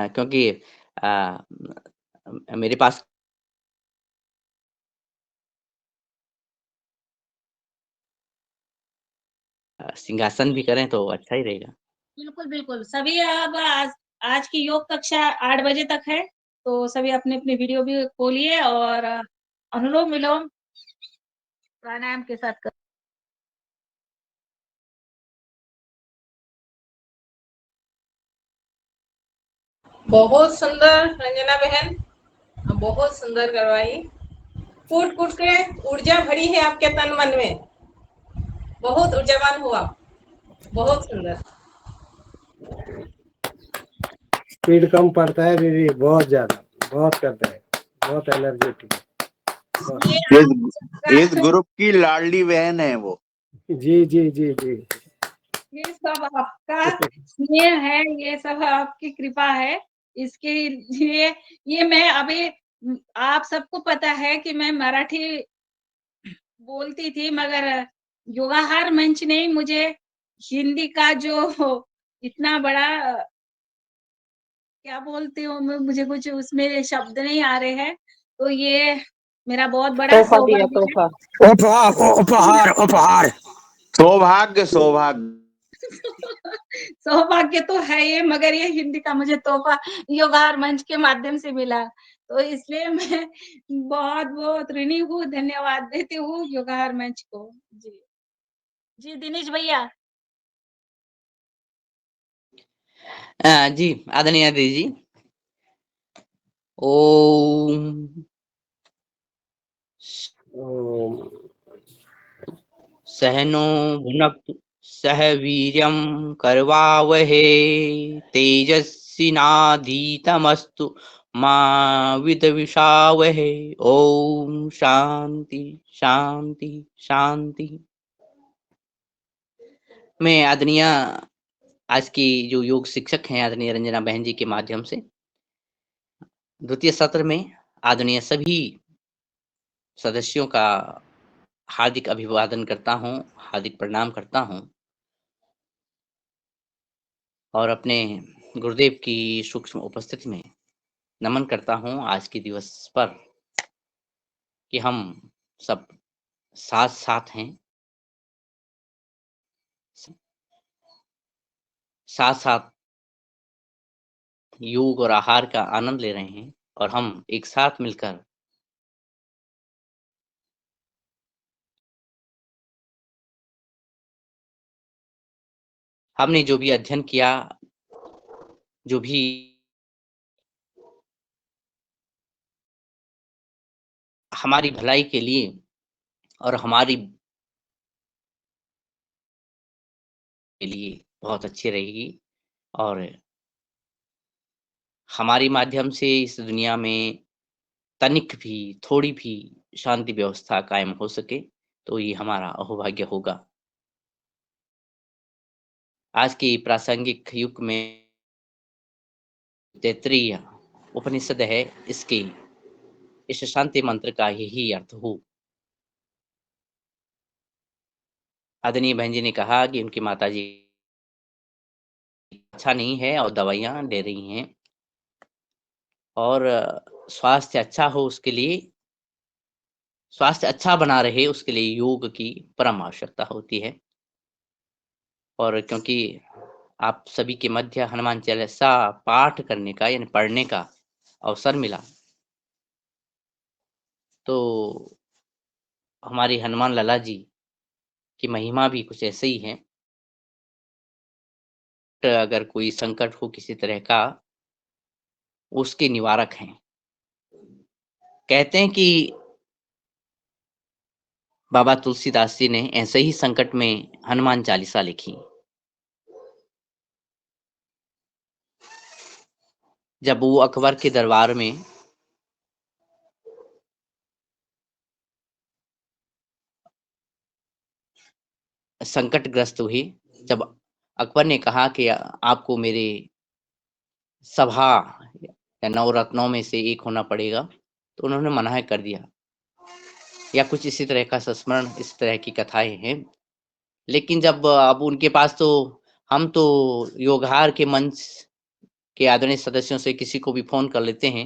क्योंकि अ, मेरे पास सिंहासन भी करें तो अच्छा ही रहेगा। बिल्कुल, बिल्कुल। सभी अब आज आज की योग कक्षा 8 बजे तक है, तो सभी अपनी-अपनी वीडियो भी खोलिए और अनुलोम-विलोम प्राणायाम के साथ कर बहुत सुंदर रंजना बहन, बहुत सुंदर करवाई। फूट-फूट के ऊर्जा भरी है आपके तन मन में। बहुत ऊर्जावान हो आप। बहुत सुंदर। स्पीड कम पड़ता है दीदी, बहुत ज्यादा, बहुत करता है, बहुत एनर्जेटिक। ये इस ग्रुप की लाडली बहन है वो। जी जी जी जी। ये सब आपका स्नेह है, ये सब आपकी कृपा है। इसके लिए ये मैं अभी आप सबको पता है कि मैं मराठी बोलती थी, मगर योगाहार मंच ने मुझे हिंदी का जो इतना बड़ा क्या बोलती हूँ मैं, मुझे कुछ उसमें शब्द नहीं आ रहे हैं, तो ये मेरा बहुत बड़ा तोहफा दिया, सौभाग्य है। तोहफा। उपहार उपहार। सौभाग्य सौभाग्य। सौभाग्य तो है ये, मगर ये हिंदी का मुझे तोहफा योगाहार मंच के माध्यम से मिला, तो इसलिए मैं बहुत-बहुत ऋणी हूँ, धन्यवाद देती हूँ योगाहार मंच को। जी। जी, दिनेश भैया। जी, आदरणीय दीदी जी। ओम ओम सहनो भुनक्तु सह वीर्यं करवावहे तेजस्विनाधीतमस्तु मा विद्विषावहे। ओम शांति शांति शांति। मैं आदरणीय आज की जो योग शिक्षक हैं आदरणीय रंजना बहन जी के माध्यम से द्वितीय सत्र में आदरणीय सभी सदस्यों का हार्दिक अभिवादन करता हूँ, हार्दिक प्रणाम करता हूँ और अपने गुरुदेव की सूक्ष्म उपस्थिति में नमन करता हूँ आज के दिवस पर कि हम सब साथ-साथ हैं। साथ-साथ योग और आहार का आनंद ले रहे हैं और हम एक साथ मिलकर हमने जो भी अध्ययन किया, जो भी हमारी भलाई के लिए और हमारी के लिए बहुत अच्छी रहेगी और हमारी माध्यम से इस दुनिया में तनिक भी, थोड़ी भी शांति व्यवस्था कायम हो सके, तो ये हमारा अहोभाग्य होगा। आज के प्रासंगिक युग में तैत्तिरीय उपनिषद है, इसके इस शांति मंत्र का यही अर्थ हो। आदरणीय बहन जी ने कहा कि उनकी माताजी अच्छा नहीं है और दवाइयाँ ले रही हैं और स्वास्थ्य अच्छा हो उसके लिए स्वास्थ्य अच्छा बना रहे उसके लिए योग की परम आवश्यकता होती है। और क्योंकि आप सभी के मध्य हनुमान चालीसा पाठ करने का यानी पढ़ने का अवसर मिला, तो हमारे हनुमान लाला जी की महिमा भी कुछ ऐसे ही है। अगर कोई संकट हो किसी तरह का, उसके निवारक हैं। कहते हैं कि बाबा तुलसीदास जी ने ऐसे ही संकट में हनुमान चालीसा लिखी। जब वो अकबर के दरबार में संकटग्रस्त हुई, जब अकबर ने कहा कि आपको मेरे सभा या नवरत्नों में से एक होना पड़ेगा, तो उन्होंने मना कर दिया या कुछ इसी तरह का संस्मरण, इस तरह की कथाएँ हैं। लेकिन जब अब उनके पास तो हम तो योगहार के मंच के आदरणीय सदस्यों से किसी को भी फ़ोन कर लेते हैं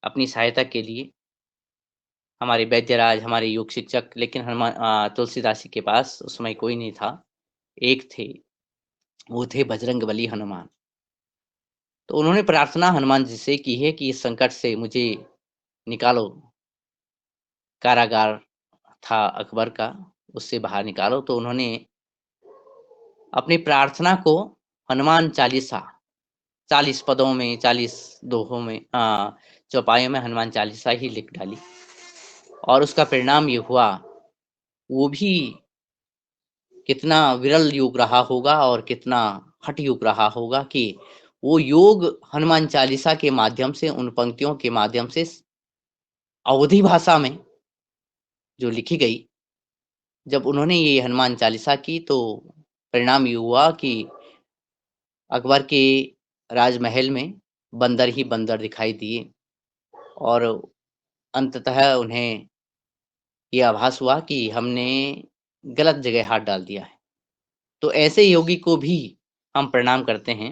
अपनी सहायता के लिए। हमारे वैद्यराज, हमारे योग शिक्षक, लेकिन तुलसीदास जी के पास उस समय कोई नहीं था। एक थे, वो थे बजरंगबली हनुमान। तो उन्होंने प्रार्थना हनुमान जी से की है कि इस संकट से मुझे निकालो। कारागार था अकबर का, उससे बाहर निकालो। तो उन्होंने अपनी प्रार्थना को हनुमान चालीसा 40 पदों में, 40 दोहों में, चौपाइयों में हनुमान चालीसा ही लिख डाली। और उसका परिणाम ये हुआ, वो भी कितना विरल युग रहा होगा और कितना हठ युग रहा होगा कि वो योग हनुमान चालीसा के माध्यम से, उन पंक्तियों के माध्यम से अवधी भाषा में जो लिखी गई, जब उन्होंने ये हनुमान चालीसा की तो परिणाम ये हुआ कि अकबर के राजमहल में बंदर ही बंदर दिखाई दिए और अंततः उन्हें ये आभास हुआ कि हमने गलत जगह हाथ डाल दिया है। तो ऐसे योगी को भी हम प्रणाम करते हैं।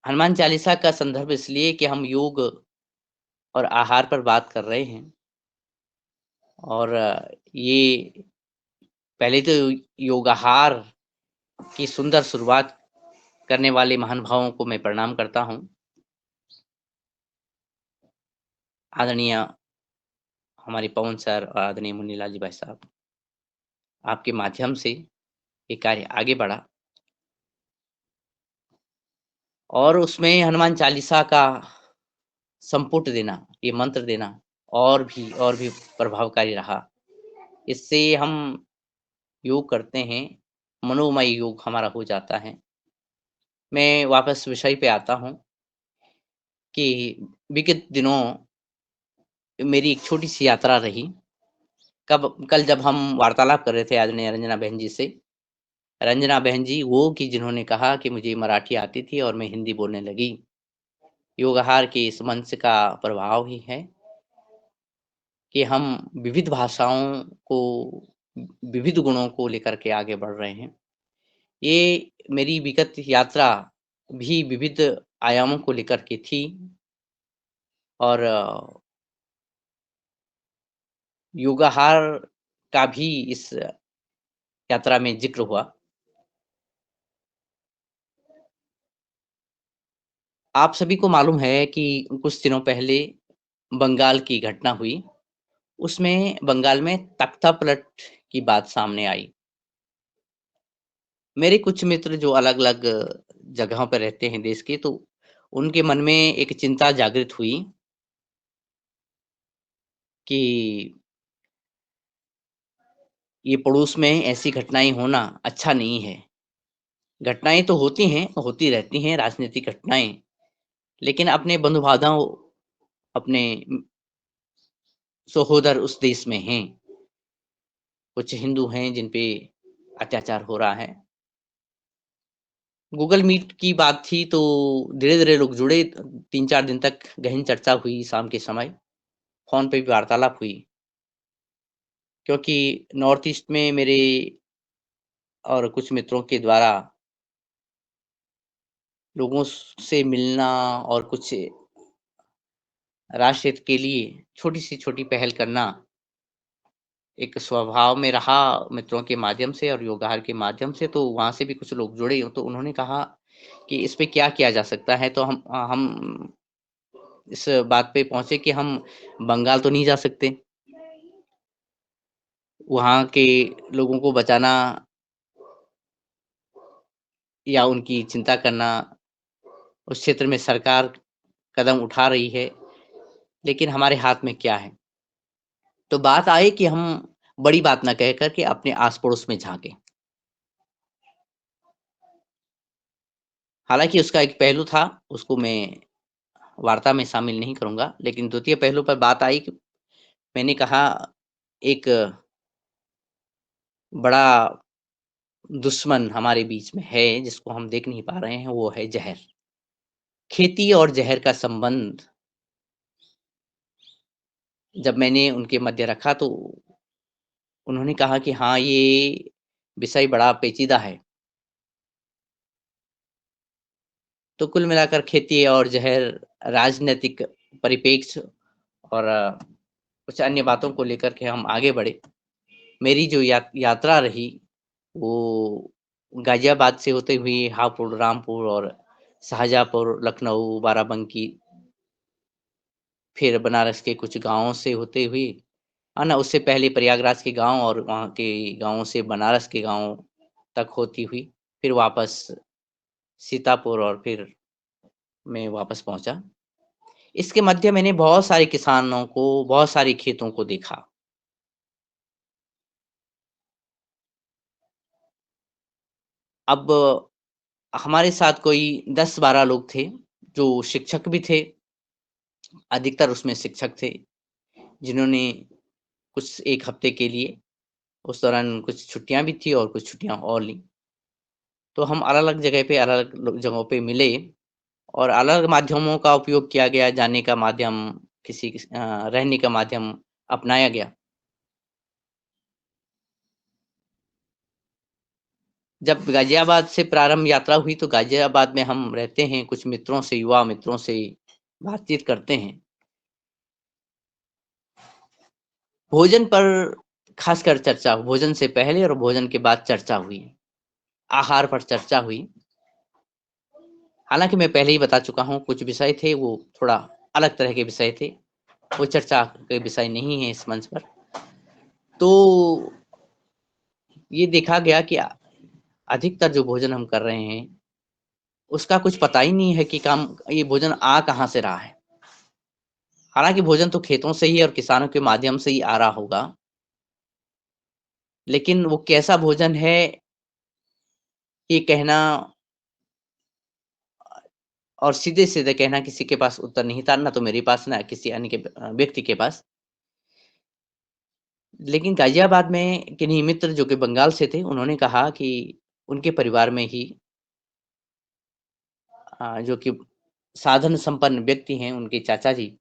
हनुमान चालीसा का संदर्भ इसलिए कि हम योग और आहार पर बात कर रहे हैं और ये पहले तो योगाहार की सुंदर शुरुआत करने वाले महानुभावों को मैं प्रणाम करता हूँ। आदरणीय हमारे पवन सर और आदरणीय मुन्नीलाल जी भाई साहब, आपके माध्यम से ये कार्य आगे बढ़ा और उसमें हनुमान चालीसा का संपुट देना, ये मंत्र देना और भी प्रभावकारी रहा। इससे हम योग करते हैं, मनोमय योग हमारा हो जाता है। मैं वापस विषय पे आता हूँ कि विगत दिनों मेरी एक छोटी-सी यात्रा रही। कल जब हम वार्तालाप कर रहे थे आदरणीय रंजना बहन जी से, रंजना बहन जी वो कि जिन्होंने कहा कि मुझे मराठी आती थी और मैं हिंदी बोलने लगी। योगाहार के इस मंच का प्रभाव ही है कि हम विविध भाषाओं को, विविध गुणों को लेकर के आगे बढ़ रहे हैं। ये मेरी विगत यात्रा भी विविध आयामों को लेकर के थी और योगाहार का भी इस यात्रा में ज़िक्र हुआ। आप सभी को मालूम है कि कुछ दिनों पहले बंगाल की घटना हुई। उसमें बंगाल में तख्तापलट की बात सामने आई। मेरे कुछ मित्र जो अलग-अलग जगहों पे रहते हैं देश के, तो उनके मन में एक चिंता जागृत हुई कि ये पड़ोस में ऐसी घटनाएँ होना अच्छा नहीं है। घटनाएँ तो होती हैं, होती रहती हैं राजनीतिक घटनाएँ, लेकिन अपने बंधु-बांधव, अपने सहोदर उस देश में हैं। कुछ हिंदू हैं जिन पे अत्याचार हो रहा है। गूगल मीट की बात थी तो धीरे-धीरे लोग जुड़े, 3-4 दिन तक गहन चर्चा हुई शाम के समय, फ़ोन पे भी वार्तालाप हुई। क्योंकि नॉर्थ ईस्ट में मेरे और कुछ मित्रों के द्वारा लोगों से मिलना और कुछ राष्ट्र हित के लिए छोटी पहल करना एक स्वभाव में रहा मित्रों के माध्यम से और योगाहार के माध्यम से, तो वहाँ से भी कुछ लोग जुड़े, तो उन्होंने कहा कि इस पे क्या किया जा सकता है? तो हम इस बात पे पहुँचे कि हम बंगाल तो नहीं जा सकते। वहाँ के लोगों को बचाना या उनकी चिंता करना, उस क्षेत्र में सरकार कदम उठा रही है, लेकिन हमारे हाथ में क्या है? तो बात आई कि हम बड़ी बात ना कह कर के अपने आस-पड़ोस में झाँकें। हालाँकि उसका एक पहलू था, उसको मैं वार्ता में शामिल नहीं करूँगा, लेकिन द्वितीय पहलू पर बात आई कि मैंने कहा एक बड़ा दुश्मन हमारे बीच में है, जिसको हम देख नहीं पा रहे हैं, वो है ज़हर। खेती और ज़हर का संबंध जब मैंने उनके मध्य रखा तो उन्होंने कहा कि हाँ, ये विषय बड़ा पेचीदा है। तो कुल मिलाकर खेती और जहर राजनीतिक परिप्रेक्ष्य और कुछ अन्य बातों को लेकर के हम आगे बढ़े। मेरी जो यात्रा रही वो गाजियाबाद से होते हुए हापुड़, रामपुर और शाहजहाँपुर, लखनऊ, बाराबंकी, फिर बनारस के कुछ गाँवों से होते हुए ना उससे पहले प्रयागराज के गाँव और वहाँ के गाँवों से बनारस के गाँव तक होती हुई फिर वापस सीतापुर और फिर मैं वापस पहुँचा। इसके मध्य मैंने बहुत सारे किसानों को, बहुत सारे खेतों को देखा। अब हमारे साथ कोई 10-12 लोग थे, जो शिक्षक भी थे, अधिकतर उसमें शिक्षक थे, जिन्होंने कुछ 1 हफ्ते के लिए उस दौरान कुछ छुट्टियाँ भी थी और कुछ छुट्टियाँ और लीं। तो हम अलग-अलग जगह पे अलग-अलग जगहों पे मिले और अलग माध्यमों का उपयोग किया गया, जाने का माध्यम, रहने का माध्यम अपनाया गया। जब गाज़ियाबाद से प्रारंभ यात्रा हुई तो गाज़ियाबाद में हम रहते हैं, कुछ मित्रों से, युवा मित्रों से बातचीत करते हैं। भोजन पर खासकर चर्चा, भोजन से पहले और भोजन के बाद चर्चा हुई। आहार पर चर्चा हुई। हालाँकि मैं पहले ही बता चुका हूँ, कुछ विषय थे वो थोड़ा अलग तरह के विषय थे। वो चर्चा के विषय नहीं है इस मंच पर। तो ये देखा गया कि अधिकतर जो भोजन हम कर रहे हैं, उसका कुछ पता ही नहीं है कि ये भोजन आ कहाँ से रहा है। हालाँकि भोजन तो खेतों से ही और किसानों के माध्यम से ही आ रहा होगा। लेकिन वो कैसा भोजन है, ये कहना और सीधे-सीधे कहना किसी के पास उत्तर नहीं था, ना तो मेरे पास, ना किसी अन्य के व्यक्ति के पास। लेकिन गाज़ियाबाद में किन्हीं मित्र जो कि बंगाल से थे, उन्होंने कहा कि उनके परिवार में ही जो कि साधन संपन्न व्यक्ति हैं, उनके चाचा जी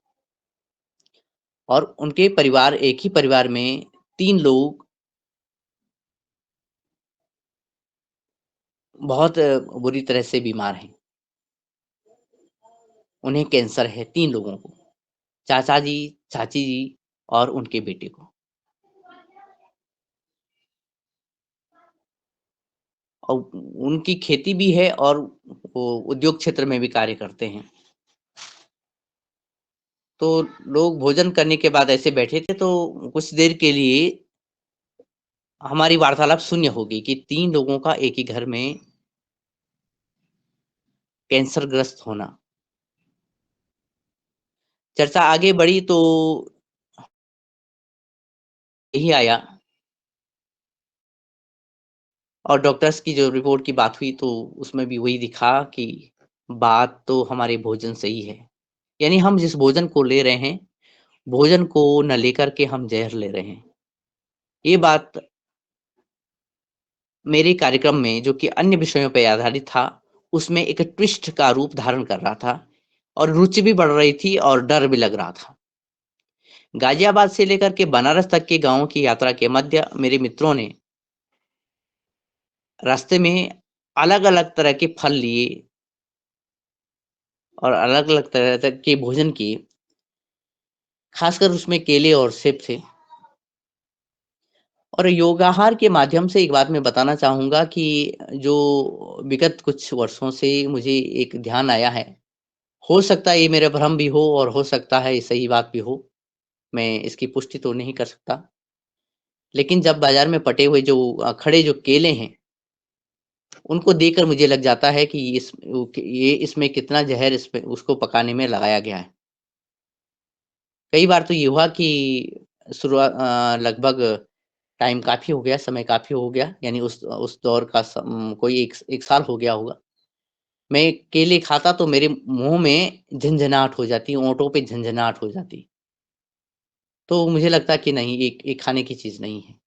और उनके परिवार, एक ही परिवार में 3 लोग बहुत बुरी तरह से बीमार हैं। उन्हें कैंसर है 3 लोगों को, चाचा जी, चाची जी और उनके बेटे को। और उनकी खेती भी है और वो उद्योग क्षेत्र में भी कार्य करते हैं। तो लोग भोजन करने के बाद ऐसे बैठे थे, तो कुछ देर के लिए हमारी वार्तालाप शून्य हो गई कि 3 लोगों का एक ही घर में कैंसरग्रस्त होना। चर्चा आगे बढ़ी तो यही आया और डॉक्टर्स की जो रिपोर्ट की बात हुई तो उसमें भी वही दिखा कि बात तो हमारे भोजन से ही है। यानी हम जिस भोजन को ले रहे हैं, भोजन को न लेकर के हम ज़हर ले रहे हैं। ये बात मेरे कार्यक्रम में, जो कि अन्य विषयों पे आधारित था, उसमें एक ट्विस्ट का रूप धारण कर रहा था और रुचि भी बढ़ रही थी और डर भी लग रहा था। गाज़ियाबाद से लेकर के बनारस तक के गाँवों की यात्रा के मध्य मेरे मित्रों ने रास्ते में अलग-अलग तरह के फल लिए और अलग-अलग तरह के भोजन किए। खासकर उसमें केले और सेब थे। और योगाहार के माध्यम से एक बात मैं बताना चाहूँगा कि जो विगत कुछ वर्षों से मुझे एक ध्यान आया है, हो सकता है ये मेरा भ्रम भी हो और हो सकता है ये सही बात भी हो, मैं इसकी पुष्टि तो नहीं कर सकता। लेकिन जब बाज़ार में पटे हुए जो खड़े जो केले हैं, उनको देखकर मुझे लग जाता है कि ये इसमें कितना ज़हर इसमें उसको पकाने में लगाया गया है। कई बार तो ये हुआ कि लगभग टाइम काफ़ी हो गया, समय काफ़ी हो गया, यानी उस दौर का कोई 1 साल हो गया होगा। मैं केले खाता तो मेरे मुँह में झनझनाहट हो जाती, होंठों पे झनझनाहट हो जाती। तो मुझे लगता है कि नहीं, ये खाने की चीज़ नहीं है।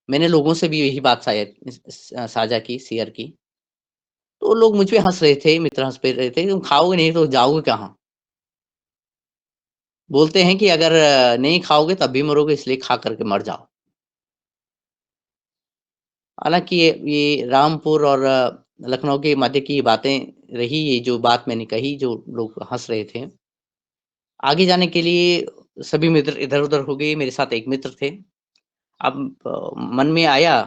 मैंने लोगों से भी यही बात साझा की, शेयर की। तो लोग मुझ पे हँस रहे थे, मित्र हँस पे रहे थे, "तुम खाओगे नहीं तो जाओगे कहाँ?" बोलते हैं कि अगर नहीं खाओगे तब भी मरोगे, इसलिए खा कर के मर जाओ। हालाँकि ये रामपुर और लखनऊ के मध्य की बातें रही, ये जो बात मैंने कही, जो लोग हँस रहे थे। आगे जाने के लिए सभी मित्र इधर-उधर हो गए, मेरे साथ एक मित्र थे। अब मन में आया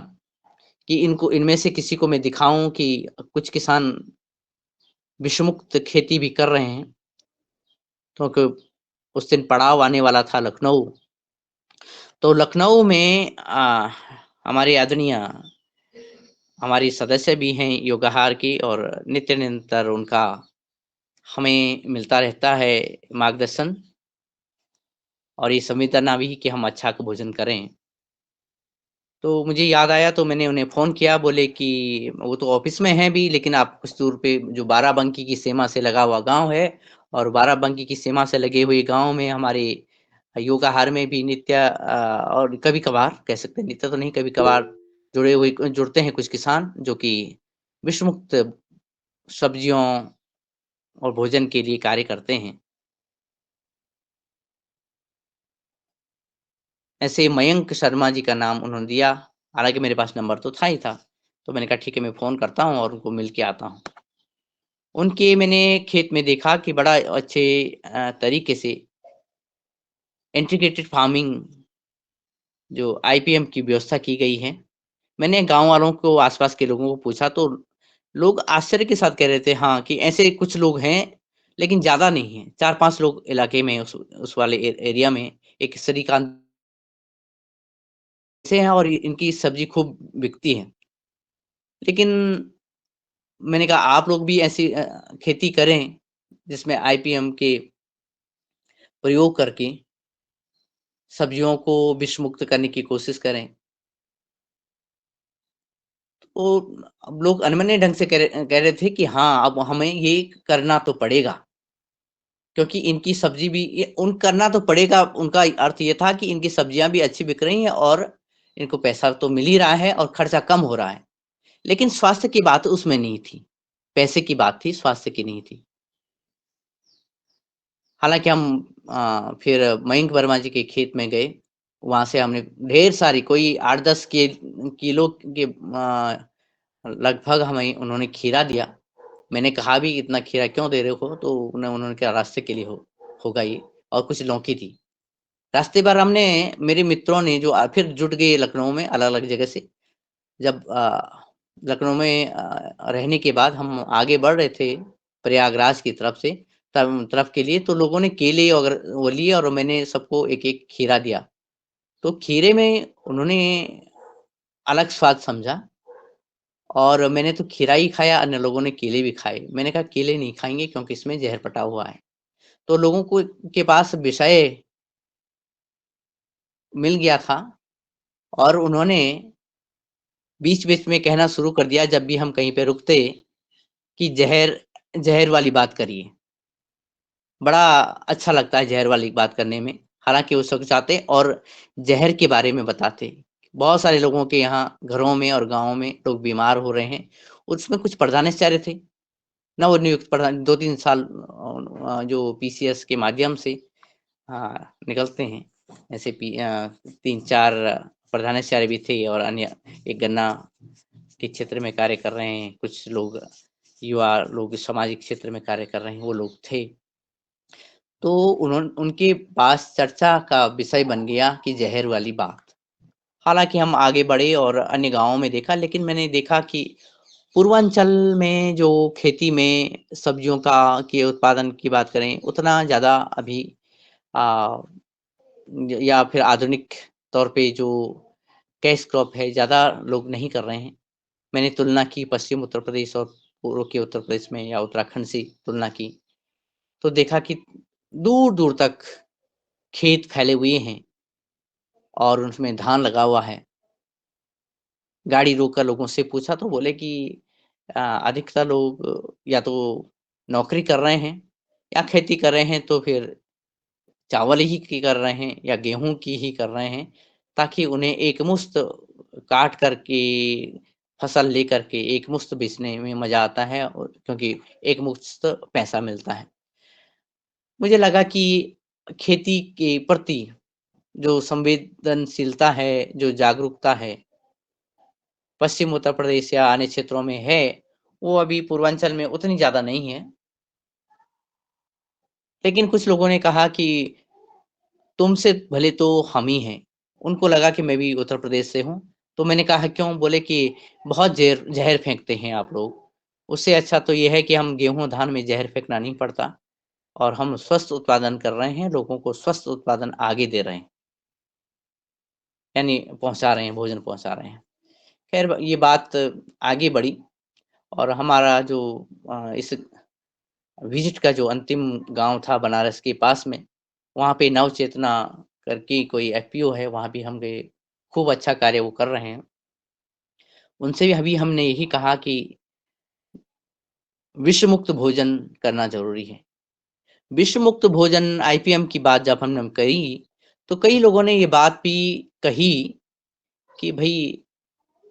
कि इनको इनमें से किसी को मैं दिखाऊँ कि कुछ किसान विषमुक्त खेती भी कर रहे हैं, क्योंकि उस दिन पड़ाव आने वाला था लखनऊ। तो लखनऊ में हमारे आदरणीय हमारी सदस्य भी हैं योगाहार की, और नित्य निरंतर उनका हमें मिलता रहता है मार्गदर्शन और ये संवेदना भी कि हम अच्छा भोजन करें। तो मुझे याद आया तो मैंने उन्हें फ़ोन किया, बोले कि वो तो ऑफ़िस में हैं भी, लेकिन आप कुछ दूर पे जो बाराबंकी की सीमा से लगा हुआ गाँव है, और बाराबंकी की सीमा से लगे हुए गाँव में हमारे योगाहार में भी नित्य और कभी-कभार कह सकते हैं, नित्य तो नहीं, कभी-कभार जुड़ते हैं कुछ किसान जो कि विषमुक्त सब्जियों और भोजन के लिए कार्य करते हैं। ऐसे मयंक शर्मा जी का नाम उन्होंने दिया, हालाँकि मेरे पास नंबर तो था ही था। तो मैंने कहा ठीक है, मैं फ़ोन करता हूँ और उनको मिल के आता हूँ। उनके मैंने खेत में देखा कि बड़ा अच्छे तरीके से इंटीग्रेटेड फार्मिंग जो आईपीएम की व्यवस्था की गई है। मैंने गाँव वालों को, आस-पास के लोगों को पूछा तो लोग आश्चर्य के साथ कह रहे थे हाँ, कि ऐसे कुछ लोग हैं, लेकिन ज़्यादा नहीं हैं। 4-5 लोग इलाके में उस वाले एरिया में एक श्रीकांत से हैं और इनकी सब्ज़ी खूब बिकती है। लेकिन मैंने कहा आप लोग भी ऐसी खेती करें, जिसमें आईपीएम के प्रयोग करके सब्जियों को विष मुक्त करने की कोशिश करें। तो अब लोग अनमने ढंग से कह रहे थे कि हाँ, अब हमें ये करना तो पड़ेगा, क्योंकि इनकी सब्ज़ी भी ये करना तो पड़ेगा, उनका अर्थ ये था कि इनकी सब्जियाँ भी अच्छी बिक रही हैं और इनको पैसा तो मिल ही रहा है और खर्चा कम हो रहा है। लेकिन स्वास्थ्य की बात उसमें नहीं थी। पैसे की बात थी, स्वास्थ्य की नहीं थी। हालाँकि हम फिर मयंक वर्मा जी के खेत में गए, वहाँ से हमने ढेर सारी, कोई 8-10 किलो के लगभग हमें उन्होंने खीरा दिया। मैंने कहा भी इतना खीरा क्यों दे रहे हो? तो उन्होंने कहा रास्ते के लिए होगा ये, और कुछ लौकी थी। रास्ते भर हमने, मेरे मित्रों ने जो फिर जुट गए लखनऊ में अलग-अलग जगह से। जब लखनऊ में रहने के बाद हम आगे बढ़ रहे थे प्रयागराज की तरफ से, तरफ के लिए, तो लोगों ने केले और वो लिए और मैंने सबको एक-एक खीरा दिया। तो खीरे में उन्होंने अलग स्वाद समझा और मैंने तो खीरा ही खाया, अन्य लोगों ने केले भी खाए। मैंने कहा केले नहीं खाएँगे क्योंकि इसमें ज़हर पटा हुआ है। तो लोगों को के पास विषय मिल गया था और उन्होंने बीच-बीच में कहना शुरू कर दिया जब भी हम कहीं पे रुकते कि ज़हर ज़हर वाली बात करिए। बड़ा अच्छा लगता है ज़हर वाली बात करने में। हालाँकि वो सकुचाते और ज़हर के बारे में बताते। बहुत सारे लोगों के यहाँ घरों में और गाँव में लोग बीमार हो रहे हैं। उसमें कुछ प्रधानाचार्य थे, नवनियुक्त प्रधान 2-3 साल जो पीसीएस के माध्यम से निकलते हैं। ऐसे 3-4 प्रधानाचार्य भी थे और अन्य एक गन्ना के क्षेत्र में कार्य कर रहे हैं। कुछ लोग युवा लोग सामाजिक क्षेत्र में कार्य कर रहे हैं, वो लोग थे। तो उनके पास चर्चा का विषय बन गया कि ज़हर वाली बात। हालाँकि हम आगे बढ़े और अन्य गाँवों में देखा, लेकिन मैंने देखा कि पूर्वांचल में जो खेती में सब्जियों का के उत्पादन की बात करें, उतना ज़्यादा अभी अ, या फिर आधुनिक तौर पे जो कैश क्रॉप है, ज़्यादा लोग नहीं कर रहे हैं। मैंने तुलना की पश्चिम उत्तर प्रदेश और पूर्व के उत्तर प्रदेश में या उत्तराखंड से तुलना की, तो देखा कि दूर-दूर तक खेत फैले हुए हैं और उसमें धान लगा हुआ है। गाड़ी रोककर लोगों से पूछा तो बोले कि अधिकतर लोग या तो नौकरी कर रहे हैं या खेती कर रहे हैं, तो फिर चावल ही की कर रहे हैं या गेहूँ की ही कर रहे हैं, ताकि उन्हें एकमुश्त काट कर के फसल लेकर के एकमुश्त बेचने में मज़ा आता है, और क्योंकि एकमुश्त पैसा मिलता है। मुझे लगा कि खेती के प्रति जो संवेदनशीलता है, जो जागरूकता है, पश्चिम उत्तर प्रदेश या अन्य क्षेत्रों में है, वो अभी पूर्वांचल में उतनी ज़्यादा नहीं है। लेकिन कुछ लोगों ने कहा कि तुमसे भले तो हम ही हैं। उनको लगा कि मैं भी उत्तर प्रदेश से हूँ। तो मैंने कहा क्यों? बोले कि बहुत ज़हर फेंकते हैं आप लोग। उससे अच्छा तो ये है कि हम गेहूँ, धान में ज़हर फेंकना नहीं पड़ता और हम स्वस्थ उत्पादन कर रहे हैं, लोगों को स्वस्थ उत्पादन आगे दे रहे हैं। यानी पहुँचा रहे हैं, भोजन पहुँचा रहे हैं। ख़ैर ये बात आगे बढ़ी और हमारा जो इस विज़िट का जो अंतिम गाँव था बनारस के पास में, वहाँ पे नव चेतना करके कोई एफपीओ है, वहाँ भी हम गए। खूब अच्छा कार्य वो कर रहे हैं। उनसे भी अभी हमने यही कहा कि विश्व मुक्त भोजन करना ज़रूरी है। विश्व मुक्त भोजन आईपीएम की बात जब हमने कही, तो कई लोगों ने ये बात भी कही कि भई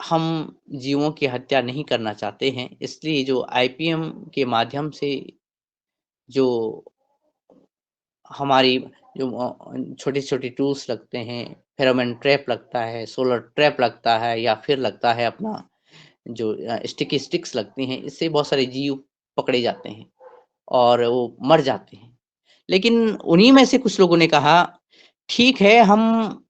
हम जीवों की हत्या नहीं करना चाहते हैं, इसलिए जो आईपीएम के माध्यम से जो हमारी जो छोटी-छोटी टूल्स लगते हैं, फेरोमोन ट्रैप लगता है, सोलर ट्रैप लगता है या फिर लगता है अपना जो स्टिकी स्टिक्स लगती हैं, इससे बहुत सारे जीव पकड़े जाते हैं और वो मर जाते हैं। लेकिन उन्हीं में से कुछ लोगों ने कहा, ठीक है हम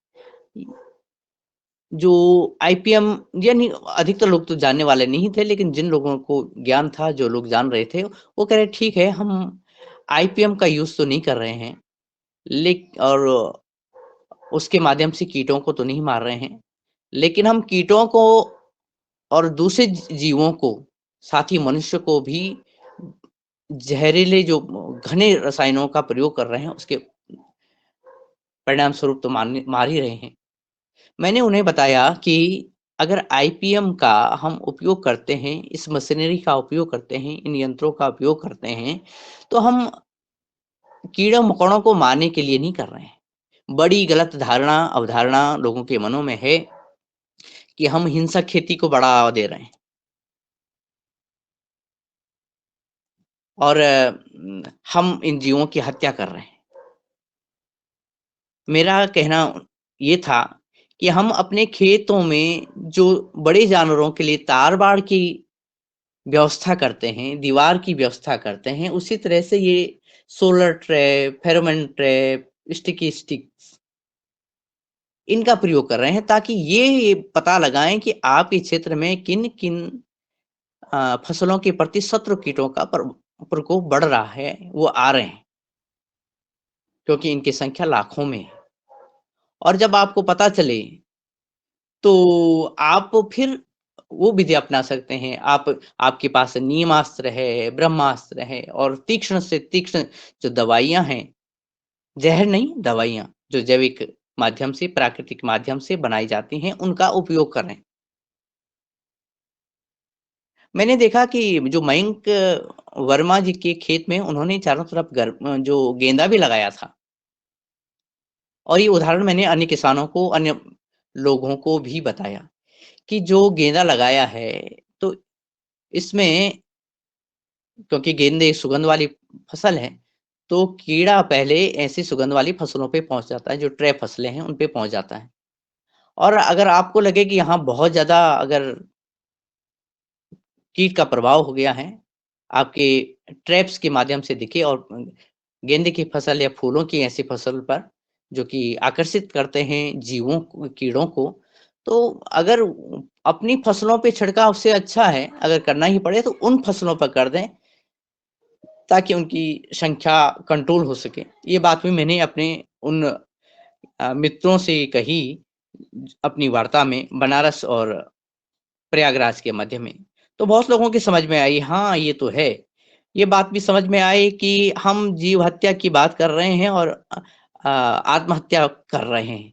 जो आईपीएम यानी अधिकतर लोग तो जानने वाले नहीं थे, लेकिन जिन लोगों को ज्ञान था, जो लोग जान रहे थे, वो कह रहे ठीक है हम आईपीएम का यूज़ तो नहीं कर रहे हैं, और उसके माध्यम से कीटों को तो नहीं मार रहे हैं, लेकिन हम कीटों को और दूसरे जीवों को, साथ ही मनुष्य को भी ज़हरीले जो घने रसायनों का प्रयोग कर रहे हैं, उसके परिणाम स्वरूप तो मार ही रहे हैं। मैंने उन्हें बताया कि अगर आईपीएम का हम उपयोग करते हैं, इस मशीनरी का उपयोग करते हैं, इन यंत्रों का उपयोग करते हैं, तो हम कीड़े-मकोड़ों को मारने के लिए नहीं कर रहे हैं। बड़ी गलत अवधारणा लोगों के मनों में है कि हम हिंसक खेती को बढ़ावा दे रहे हैं। और हम इन जीवों की हत्या कर रहे हैं। मेरा कहना ये था कि हम अपने खेतों में जो बड़े जानवरों के लिए तार-बाड़ की व्यवस्था करते हैं, दीवार की व्यवस्था करते हैं, उसी तरह से ये solar trap, pheromone trap, sticky sticks इनका प्रयोग कर रहे हैं ताकि ये पता लगाएँ कि आपके क्षेत्र में किन-किन फसलों के प्रति शत्रु कीटों का प्रकोप बढ़ रहा है, वो आ रहे हैं। क्योंकि इनकी संख्या लाखों में है और जब आपको पता चले, तो आप फिर वो विधि अपना सकते हैं। आपके पास नीमास्त्र है, ब्रह्मास्त्र है और तीक्ष्ण से तीक्ष्ण जो दवाइयाँ हैं, ज़हर नहीं दवाइयाँ, जो जैविक माध्यम से, प्राकृतिक माध्यम से बनाई जाती हैं, उनका उपयोग करें। मैंने देखा कि जो मयंक वर्मा जी के खेत में उन्होंने चारों तरफ जो गेंदा भी लगाया था। और ये उदाहरण मैंने अन्य किसानों को, अन्य लोगों को भी बताया कि जो गेंदा लगाया है, तो इसमें क्योंकि गेंदे सुगंध वाली फसल है, तो कीड़ा पहले ऐसी सुगंध वाली फसलों पे पहुँच जाता है, जो ट्रैप फसलें हैं, उन पे पहुँच जाता है। और अगर आपको लगे कि यहाँ बहुत ज़्यादा अगर कीट का प्रभाव हो गया है, आपके ट्रैप्स के माध्यम से दिखे और गेंदे की फसल या फूलों की ऐसी फसल पर, जो कि आकर्षित करते हैं जीवों को, कीड़ों को, तो अगर अपनी फसलों पे छिड़काव से अच्छा है, अगर करना ही पड़े तो उन फसलों पर कर दें, ताकि उनकी संख्या कंट्रोल हो सके। ये बात भी मैंने अपने उन मित्रों से कही, अपनी वार्ता में बनारस और प्रयागराज के मध्य में। तो बहुत लोगों की समझ में आई, हाँ, ये तो है। ये बात भी समझ में आई कि हम जीव हत्या की बात कर रहे हैं और आत्महत्या कर रहे हैं।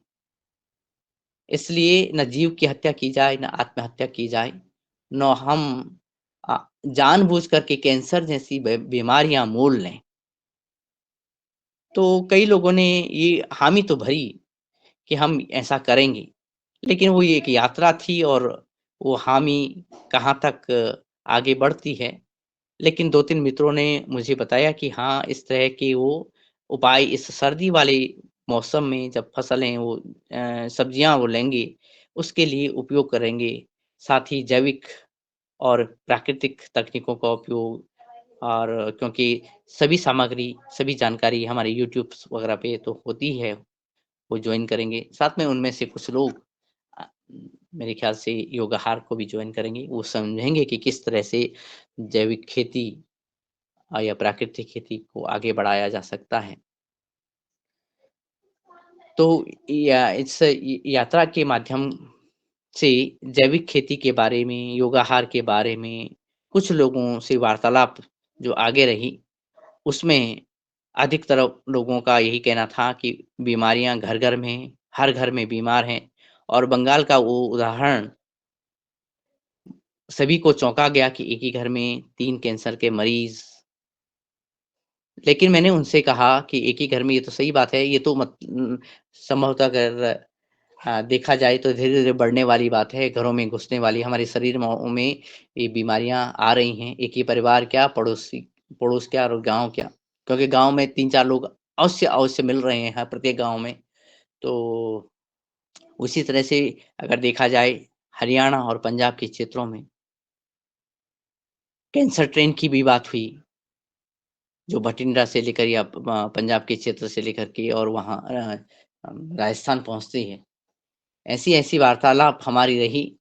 इसलिए ना जीव की हत्या की जाए, ना आत्महत्या की जाए, ना हम अ, जानबूझ कर के कैंसर जैसी बीमारियाँ मोल लें। तो कई लोगों ने ये हामी तो भरी कि हम ऐसा करेंगे, लेकिन वो ये एक यात्रा थी और वो हामी कहाँ तक आगे बढ़ती है। लेकिन 2-3 मित्रों ने मुझे बताया कि हाँ, इस तरह के वो उपाय इस सर्दी वाले मौसम में जब फसलें वो सब्जियाँ वो लेंगे, उसके लिए उपयोग करेंगे। साथ ही जैविक और प्राकृतिक तकनीकों का उपयोग, और क्योंकि सभी सामग्री, सभी जानकारी हमारे यूट्यूब वगैरह पे तो होती है, वो जॉइन करेंगे। साथ में उनमें से कुछ लोग अ, मेरे ख्याल से योगाहार को भी जॉइन करेंगे। वो समझेंगे कि किस तरह से जैविक खेती या प्राकृतिक खेती को आगे बढ़ाया जा सकता है। तो या इस यात्रा के माध्यम से जैविक खेती के बारे में, योगाहार के बारे में कुछ लोगों से वार्तालाप जो आगे रही, उसमें अधिकतर लोगों का यही कहना था कि बीमारियाँ घर-घर में, हर घर में बीमार हैं, और बंगाल का वो उदाहरण सभी को चौंका गया कि एक ही घर में 3 कैंसर के मरीज़। लेकिन मैंने उनसे कहा कि एक ही घर में, ये तो सही बात है, ये तो संभवतः अगर देखा जाए तो धीरे-धीरे बढ़ने वाली बात है, घरों में घुसने वाली, हमारे शरीर में ये बीमारियाँ आ रही हैं। एक ही परिवार क्या, पड़ोस क्या और गाँव क्या, क्योंकि गाँव में 3-4 लोग अवश्य मिल रहे हैं प्रत्येक गाँव में। तो उसी तरह से अगर देखा जाए, हरियाणा और पंजाब के क्षेत्रों में कैंसर ट्रेन की भी बात हुई, जो भटिंडा से लेकर या पंजाब के क्षेत्र से लेकर के और वहाँ राजस्थान पहुँचती है। ऐसी-ऐसी वार्तालाप हमारी रही,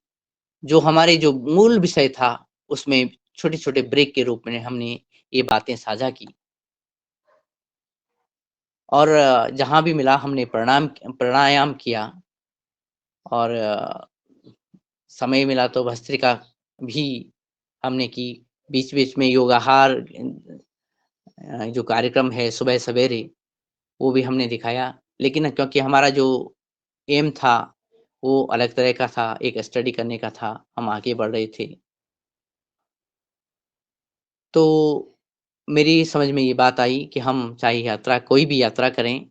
जो हमारे जो मूल विषय था, उसमें छोटे-छोटे ब्रेक के रूप में हमने ये बातें साझा की। और जहाँ भी मिला हमने प्राणायाम किया, और समय मिला तो भस्त्रिका भी हमने की। बीच-बीच में योगाहार जो कार्यक्रम है सुबह सवेरे, वो भी हमने दिखाया। लेकिन क्योंकि हमारा जो एम था, वो अलग तरह का था, एक स्टडी करने का था, हम आगे बढ़ रहे थे। तो मेरी समझ में ये बात आई कि हम चाहे यात्रा, कोई भी यात्रा करें,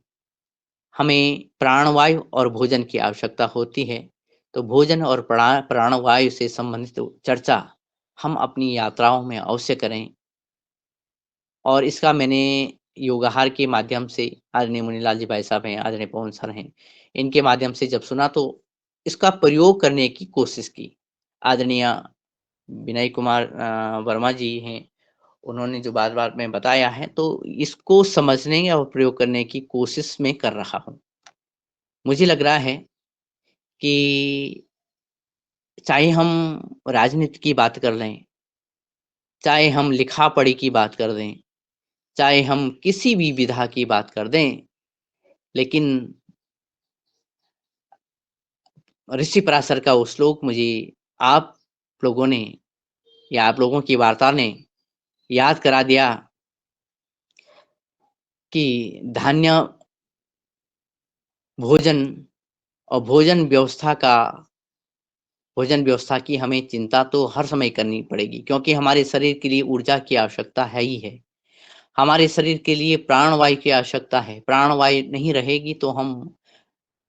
हमें प्राणवायु और भोजन की आवश्यकता होती है। तो भोजन और प्राणवायु से संबंधित चर्चा हम अपनी यात्राओं में अवश्य करें। और इसका मैंने योगाहार के माध्यम से, आदरणीय मुनीलाल जी भाई साहब हैं, आदरणीय पवन सर हैं, इनके माध्यम से जब सुना तो इसका प्रयोग करने की कोशिश की। आदरणीय विनय कुमार वर्मा जी हैं, उन्होंने जो बात-बात में बताया है, तो इसको समझने और प्रयोग करने की कोशिश मैं कर रहा हूँ। मुझे लग रहा है कि चाहे हम राजनीति की बात कर लें, चाहे हम लिखा-पढ़ी की बात कर दें, चाहे हम किसी भी विधा की बात कर दें, लेकिन ऋषि पराशर का वो श्लोक मुझे आप लोगों ने, या आप लोगों की वार्ता ने याद करा दिया कि धान्य, भोजन और भोजन व्यवस्था की हमें चिंता तो हर समय करनी पड़ेगी, क्योंकि हमारे शरीर के लिए ऊर्जा की आवश्यकता है ही है। हमारे शरीर के लिए प्राणवायु की आवश्यकता है। प्राणवायु नहीं रहेगी तो हम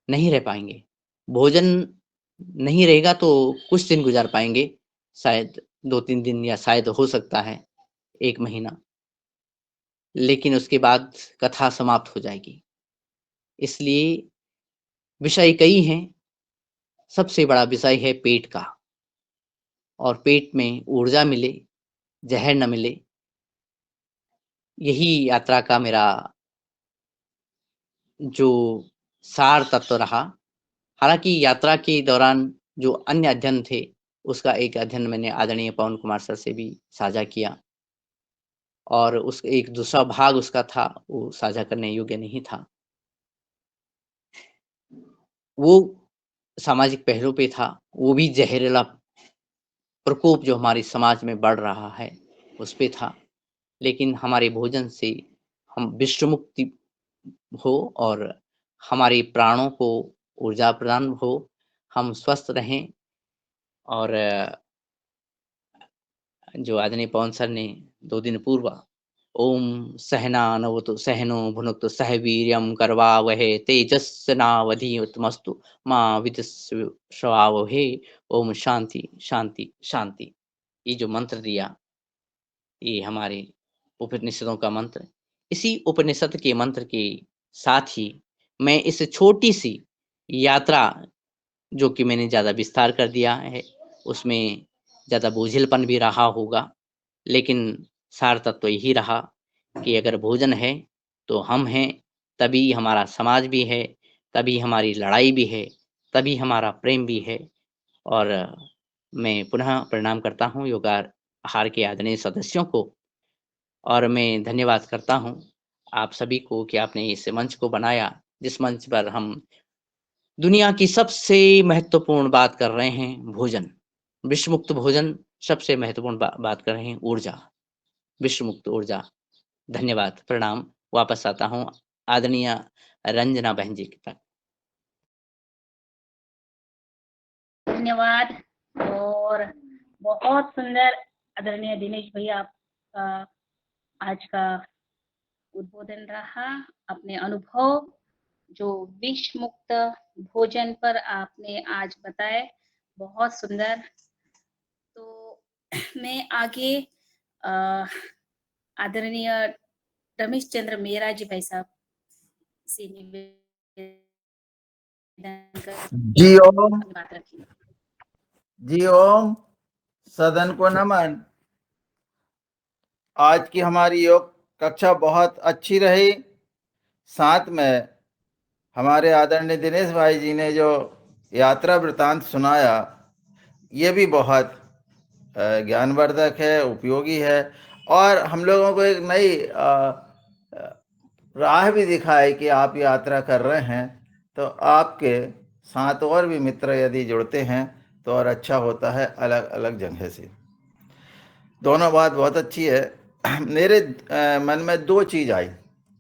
नहीं रह पाएँगे। भोजन नहीं रहेगा तो कुछ दिन गुज़ार पाएँगे, शायद 2-3 दिन, या शायद हो सकता है 1 महीना। लेकिन उसके बाद कथा समाप्त हो जाएगी। इसलिए विषय कई हैं, सबसे बड़ा विषय है पेट का, और पेट में ऊर्जा मिले, ज़हर ना मिले, यही यात्रा का मेरा जो सार तत्व रहा। हालाँकि यात्रा के दौरान जो अन्य अध्ययन थे, उसका एक अध्ययन मैंने आदरणीय पवन कुमार सर से भी साझा किया, और उस एक दूसरा भाग उसका था, वो साझा करने योग्य नहीं था। वो सामाजिक पहलू पे था, वो भी ज़हरीला प्रकोप जो हमारे समाज में बढ़ रहा है, उस पे था। लेकिन हमारे भोजन से हम विश्व मुक्ति हो, और हमारे प्राणों को ऊर्जा प्रदान हो, हम स्वस्थ रहें। और जो आदरणीय पवन सर ने 2 दिन पूर्व ओम सहनाववतु सहनो भुनक्तु सह वीर्यं करवावहै तेजस्विनावधीतमस्तु मा विद्विषावहै। ओम शांति शांति शांति। ये जो मंत्र दिया, ये हमारे उपनिषदों का मंत्र। इसी उपनिषद के मंत्र के साथ ही मैं इस छोटी सी यात्रा, जो कि मैंने ज़्यादा विस्तार कर दिया है, उसमें ज़्यादा बोझिलपन भी रहा होगा, लेकिन सार तत्व यही रहा कि अगर भोजन है, तो हम हैं, तभी हमारा समाज भी है, तभी हमारी लड़ाई भी है, तभी हमारा प्रेम भी है। और मैं पुनः प्रणाम करता हूँ योगाहार के आदरणीय सदस्यों को, और मैं धन्यवाद करता हूँ आप सभी को कि आपने इस मंच को बनाया, जिस मंच पर हम दुनिया की सबसे महत्वपूर्ण बात कर रहे हैं, भोजन। विश्व मुक्त भोजन, सबसे महत्वपूर्ण बात कर रहे हैं, ऊर्जा, विश्व मुक्त ऊर्जा। धन्यवाद, प्रणाम। वापस आता हूँ आदरणीय रंजना बहन जी के पास। धन्यवाद। और बहुत सुंदर आदरणीय दिनेश भैया आपका आज का उद्बोधन रहा। अपने अनुभव जो विष मुक्त भोजन पर आपने आज बताए, बहुत सुंदर। तो मैं आगे आदरणीय रमेश चंद्र मेहरा जी भाई साहब से निवेदन जी ओम, बात रखी। जी ओम, सदन को नमन। आज की हमारी योग कक्षा बहुत अच्छी रही। साथ में हमारे आदरणीय दिनेश भाई जी ने जो यात्रा वृतांत सुनाया, ये भी बहुत ज्ञानवर्धक है, उपयोगी है, और हम लोगों को एक नई राह भी दिखाई कि आप यात्रा कर रहे हैं तो आपके साथ और भी मित्र यदि जुड़ते हैं तो और अच्छा होता है, अलग अलग जगह से। दोनों बात बहुत अच्छी है। मेरे मन में दो चीज़ आई।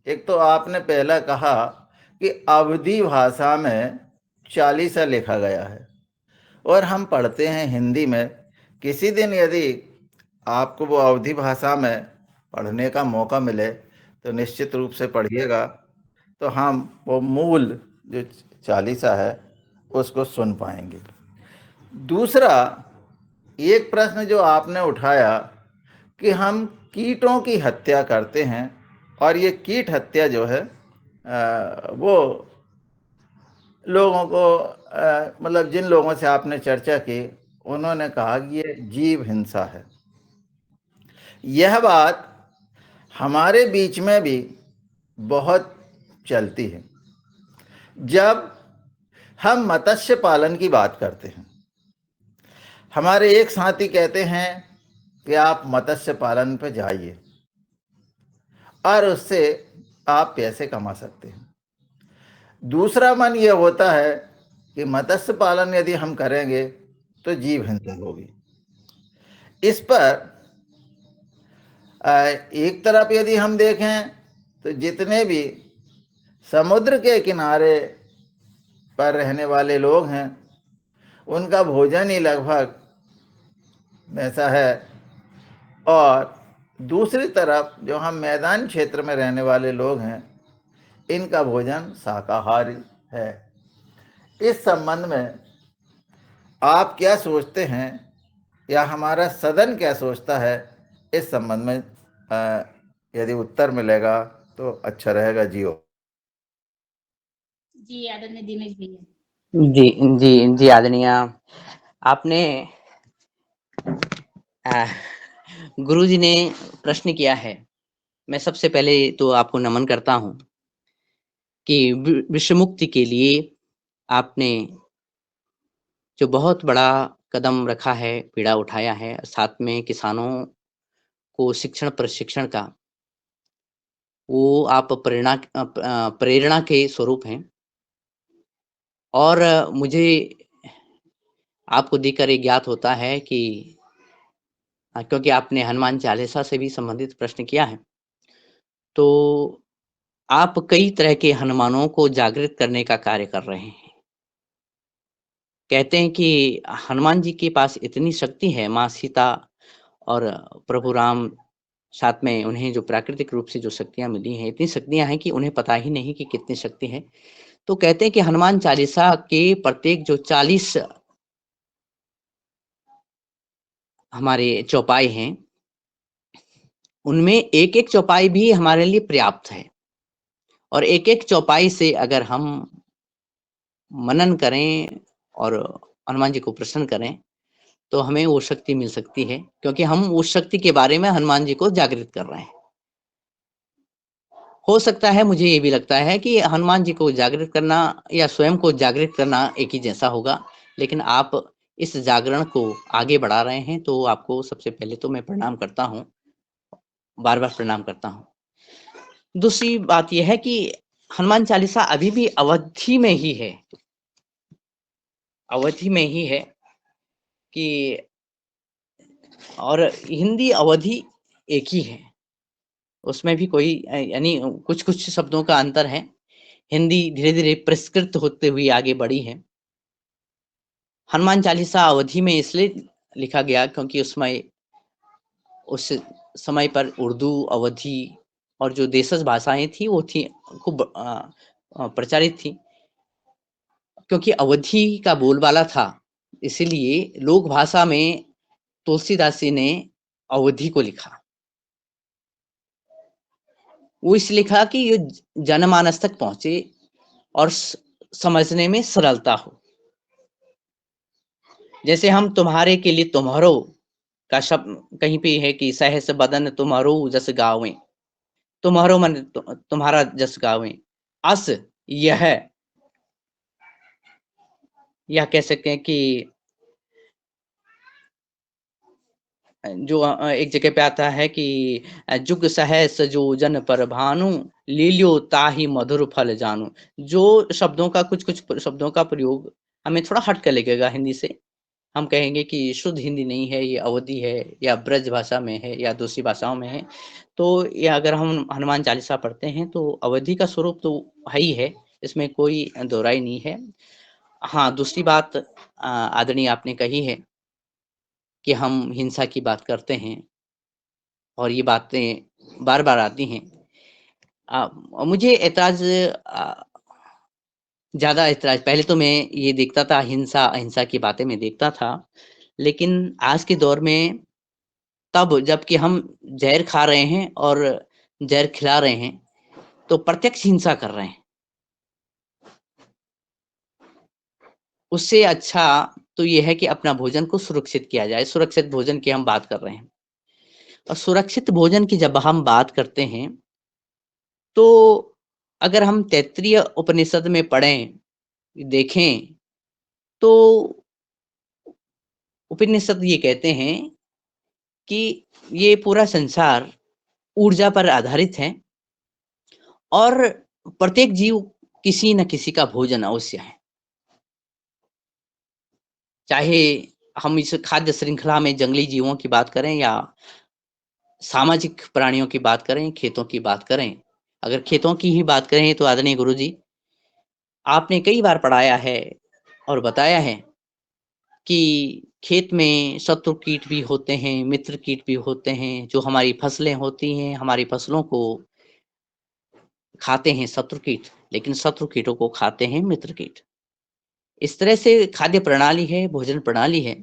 एक तो आपने पहला कहा कि अवधी भाषा में चालीसा लिखा गया है, और हम पढ़ते हैं हिंदी में। किसी दिन यदि आपको वो अवधी भाषा में पढ़ने का मौका मिले तो निश्चित रूप से पढ़िएगा, तो हम वो मूल जो चालीसा है उसको सुन पाएंगे। दूसरा, एक प्रश्न जो आपने उठाया कि हम कीटों की हत्या करते हैं, और ये कीट हत्या जो है वो लोगों को मतलब जिन लोगों से आपने चर्चा की, उन्होंने कहा कि ये जीव हिंसा है। यह बात हमारे बीच में भी बहुत चलती है। जब हम मत्स्य पालन की बात करते हैं, हमारे एक साथी कहते हैं कि आप मत्स्य पालन पर जाइए और उससे आप पैसे कमा सकते हैं। दूसरा मन ये होता है कि मत्स्य पालन यदि हम करेंगे तो जीव हिंसा होगी। इस पर एक तरफ यदि हम देखें तो जितने भी समुद्र के किनारे पर रहने वाले लोग हैं, उनका भोजन ही लगभग वैसा है, और दूसरी तरफ जो हम मैदान क्षेत्र में रहने वाले लोग हैं, इनका भोजन शाकाहारी है। इस संबंध में आप क्या सोचते हैं, या हमारा सदन क्या सोचता है, इस संबंध में यदि उत्तर मिलेगा तो अच्छा रहेगा। जियो जी आदरणीय दिनेश भैया। जी, जी, जी आदरणीय, आपने गुरुजी ने प्रश्न किया है। मैं सबसे पहले तो आपको नमन करता हूँ कि विश्व मुक्ति के लिए आपने जो बहुत बड़ा कदम रखा है, बीड़ा उठाया है, साथ में किसानों को शिक्षण प्रशिक्षण का, वो आप प्रेरणा के स्वरूप हैं। और मुझे आपको देखकर ये ज्ञात होता है कि क्योंकि आपने हनुमान चालीसा से भी संबंधित प्रश्न किया है, तो आप कई तरह के हनुमानों को जागृत करने का कार्य कर रहे हैं। कहते हैं कि हनुमान जी के पास इतनी शक्ति है, माँ सीता और प्रभु राम, साथ में उन्हें जो प्राकृतिक रूप से जो शक्तियाँ मिली हैं, इतनी शक्तियाँ हैं कि उन्हें पता ही नहीं कि कितनी शक्ति है। तो कहते हैं कि हनुमान चालीसा के प्रत्येक जो 40 हमारे चौपाई हैं, उनमें एक-एक चौपाई भी हमारे लिए पर्याप्त है, और एक-एक चौपाई से अगर हम मनन करें और हनुमान जी को प्रसन्न करें, तो हमें वो शक्ति मिल सकती है, क्योंकि हम उस शक्ति के बारे में हनुमान जी को जागृत कर रहे हैं। हो सकता है, मुझे ये भी लगता है कि हनुमान जी को जागृत करना या स्वयं को जागृत करना एक ही जैसा होगा, लेकिन आप इस जागरण को आगे बढ़ा रहे हैं, तो आपको सबसे पहले तो मैं प्रणाम करता हूँ, बार-बार प्रणाम करता हूँ। दूसरी बात ये है कि हनुमान चालीसा अभी भी अवधि में ही है, अवधि में ही है कि और हिंदी अवधि एक ही है, उसमें भी कोई यानी कुछ-कुछ शब्दों का अंतर है। हिंदी धीरे-धीरे परिष्कृत होते हुए आगे बढ़ी है। हनुमान चालीसा अवधि में इसलिए लिखा गया क्योंकि उस समय पर उर्दू, अवधी और जो देशज भाषाएँ थी वो थी खूब प्रचारित थी। क्योंकि अवधी का बोलबाला था, इसीलिए लोक भाषा में तुलसीदास जी ने अवधी को लिखा। वो इसलिए लिखा कि ये जनमानस तक पहुँचे और समझने में सरलता हो। जैसे हम तुम्हारे के लिए तुम्हारो का शब्द कहीं पे है कि सहस बदन तुम्हारो जस गावें, तुम्हारो मन तुम्हारा जस गावें। अस यह या कह सकते हैं कि जो एक जगह पे आता है कि जुग सहस जो जन पर भानु, लील्यो ताहि मधुर फल जानू। जो शब्दों का कुछ-कुछ शब्दों का प्रयोग हमें थोड़ा हट कर लगेगा हिंदी से। हम कहेंगे कि शुद्ध हिंदी नहीं है, ये अवधी है या ब्रज भाषा में है या दूसरी भाषाओं में है। तो ये अगर हम हनुमान चालीसा पढ़ते हैं तो अवधी का स्वरूप तो है ही है, इसमें कोई दोहराई नहीं है। हाँ, दूसरी बात आदरणीय आपने कही है कि हम हिंसा की बात करते हैं और ये बातें बार-बार आती हैं। मुझे ऐतराज़ ज़्यादा ऐतराज़ पहले तो मैं ये देखता था हिंसा, अहिंसा की बातें मैं देखता था, लेकिन आज के दौर में तब जबकि हम ज़हर खा रहे हैं और ज़हर खिला रहे हैं, तो प्रत्यक्ष हिंसा कर रहे हैं। उससे अच्छा तो ये है कि अपना भोजन को सुरक्षित किया जाए, सुरक्षित भोजन की हम बात कर रहे हैं। और सुरक्षित भोजन की जब हम बात करते हैं, तो अगर हम तैत्तिरीय उपनिषद में पढ़ें, देखें, तो उपनिषद ये कहते हैं कि ये पूरा संसार ऊर्जा पर आधारित है और प्रत्येक जीव किसी न किसी का भोजन अवश्य है। चाहे हम इस खाद्य श्रृंखला में जंगली जीवों की बात करें या सामाजिक प्राणियों की बात करें, खेतों की बात करें। अगर खेतों की ही बात करें तो आदरणीय गुरुजी, आपने कई बार पढ़ाया है और बताया है कि खेत में शत्रु कीट भी होते हैं, मित्र कीट भी होते हैं, जो हमारी फसलें होती हैं, हमारी फसलों को खाते हैं शत्रु कीट, लेकिन शत्रु कीटों को खाते हैं मित्र कीट। इस तरह से खाद्य प्रणाली है, भोजन प्रणाली है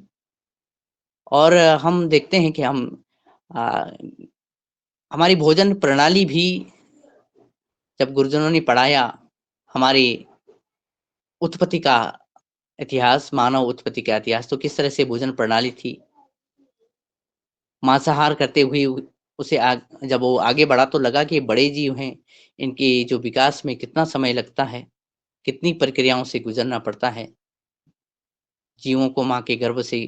और हम देखते हैं कि अ, हमारी भोजन प्रणाली भी जब गुरुजनों ने पढ़ाया, हमारी उत्पत्ति का इतिहास, मानव उत्पत्ति का इतिहास, तो किस तरह से भोजन प्रणाली थी। मांसाहार करते हुए उसे जब वो आगे बढ़ा तो लगा कि ये बड़े जीव हैं, इनके जो विकास में कितना समय लगता है, कितनी प्रक्रियाओं से गुज़रना पड़ता है। जीवों को माँ के गर्भ से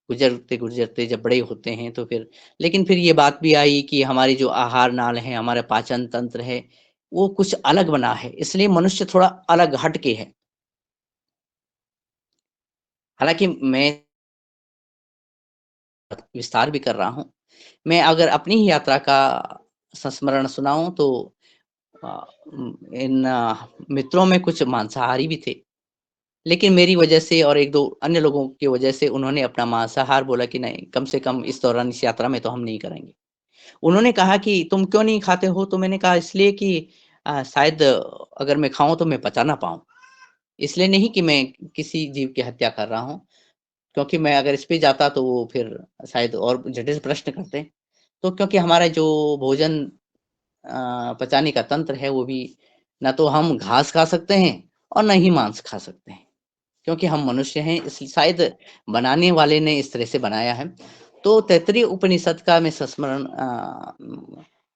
गुज़रते-गुज़रते जब बड़े होते हैं तो लेकिन फिर ये बात भी आई कि हमारी जो आहार नाल है, हमारा पाचन तंत्र है, वो कुछ अलग बना है, इसलिए मनुष्य थोड़ा अलग हट के है। हालाँकि मैं विस्तार भी कर रहा हूँ। मैं अगर अपनी ही यात्रा का संस्मरण सुनाऊँ तो इन मित्रों में कुछ मांसाहारी भी थे। लेकिन मेरी वजह से और 1-2 अन्य लोगों की वजह से उन्होंने अपना मांसाहार बोला कि नहीं, कम से कम इस दौरान इस यात्रा में तो हम नहीं करेंगे। उन्होंने कहा कि तुम क्यों नहीं खाते हो? तो मैंने कहा इसलिए कि शायद अगर मैं खाऊँ तो मैं पचा ना पाऊँ। इसलिए नहीं कि मैं किसी जीव की हत्या कर रहा हूँ, क्योंकि मैं अगर इस पे जाता तो वो फिर शायद और जटिल प्रश्न करते। तो क्योंकि हमारा जो भोजन पचाने का तंत्र है वो भी ना तो हम घास खा सकते हैं और ना ही मांस खा सकते हैं। क्योंकि हम मनुष्य हैं, इसलिए शायद बनाने वाले ने इस तरह से बनाया है। तो तैत्तिरीय उपनिषद का मैं संस्मरण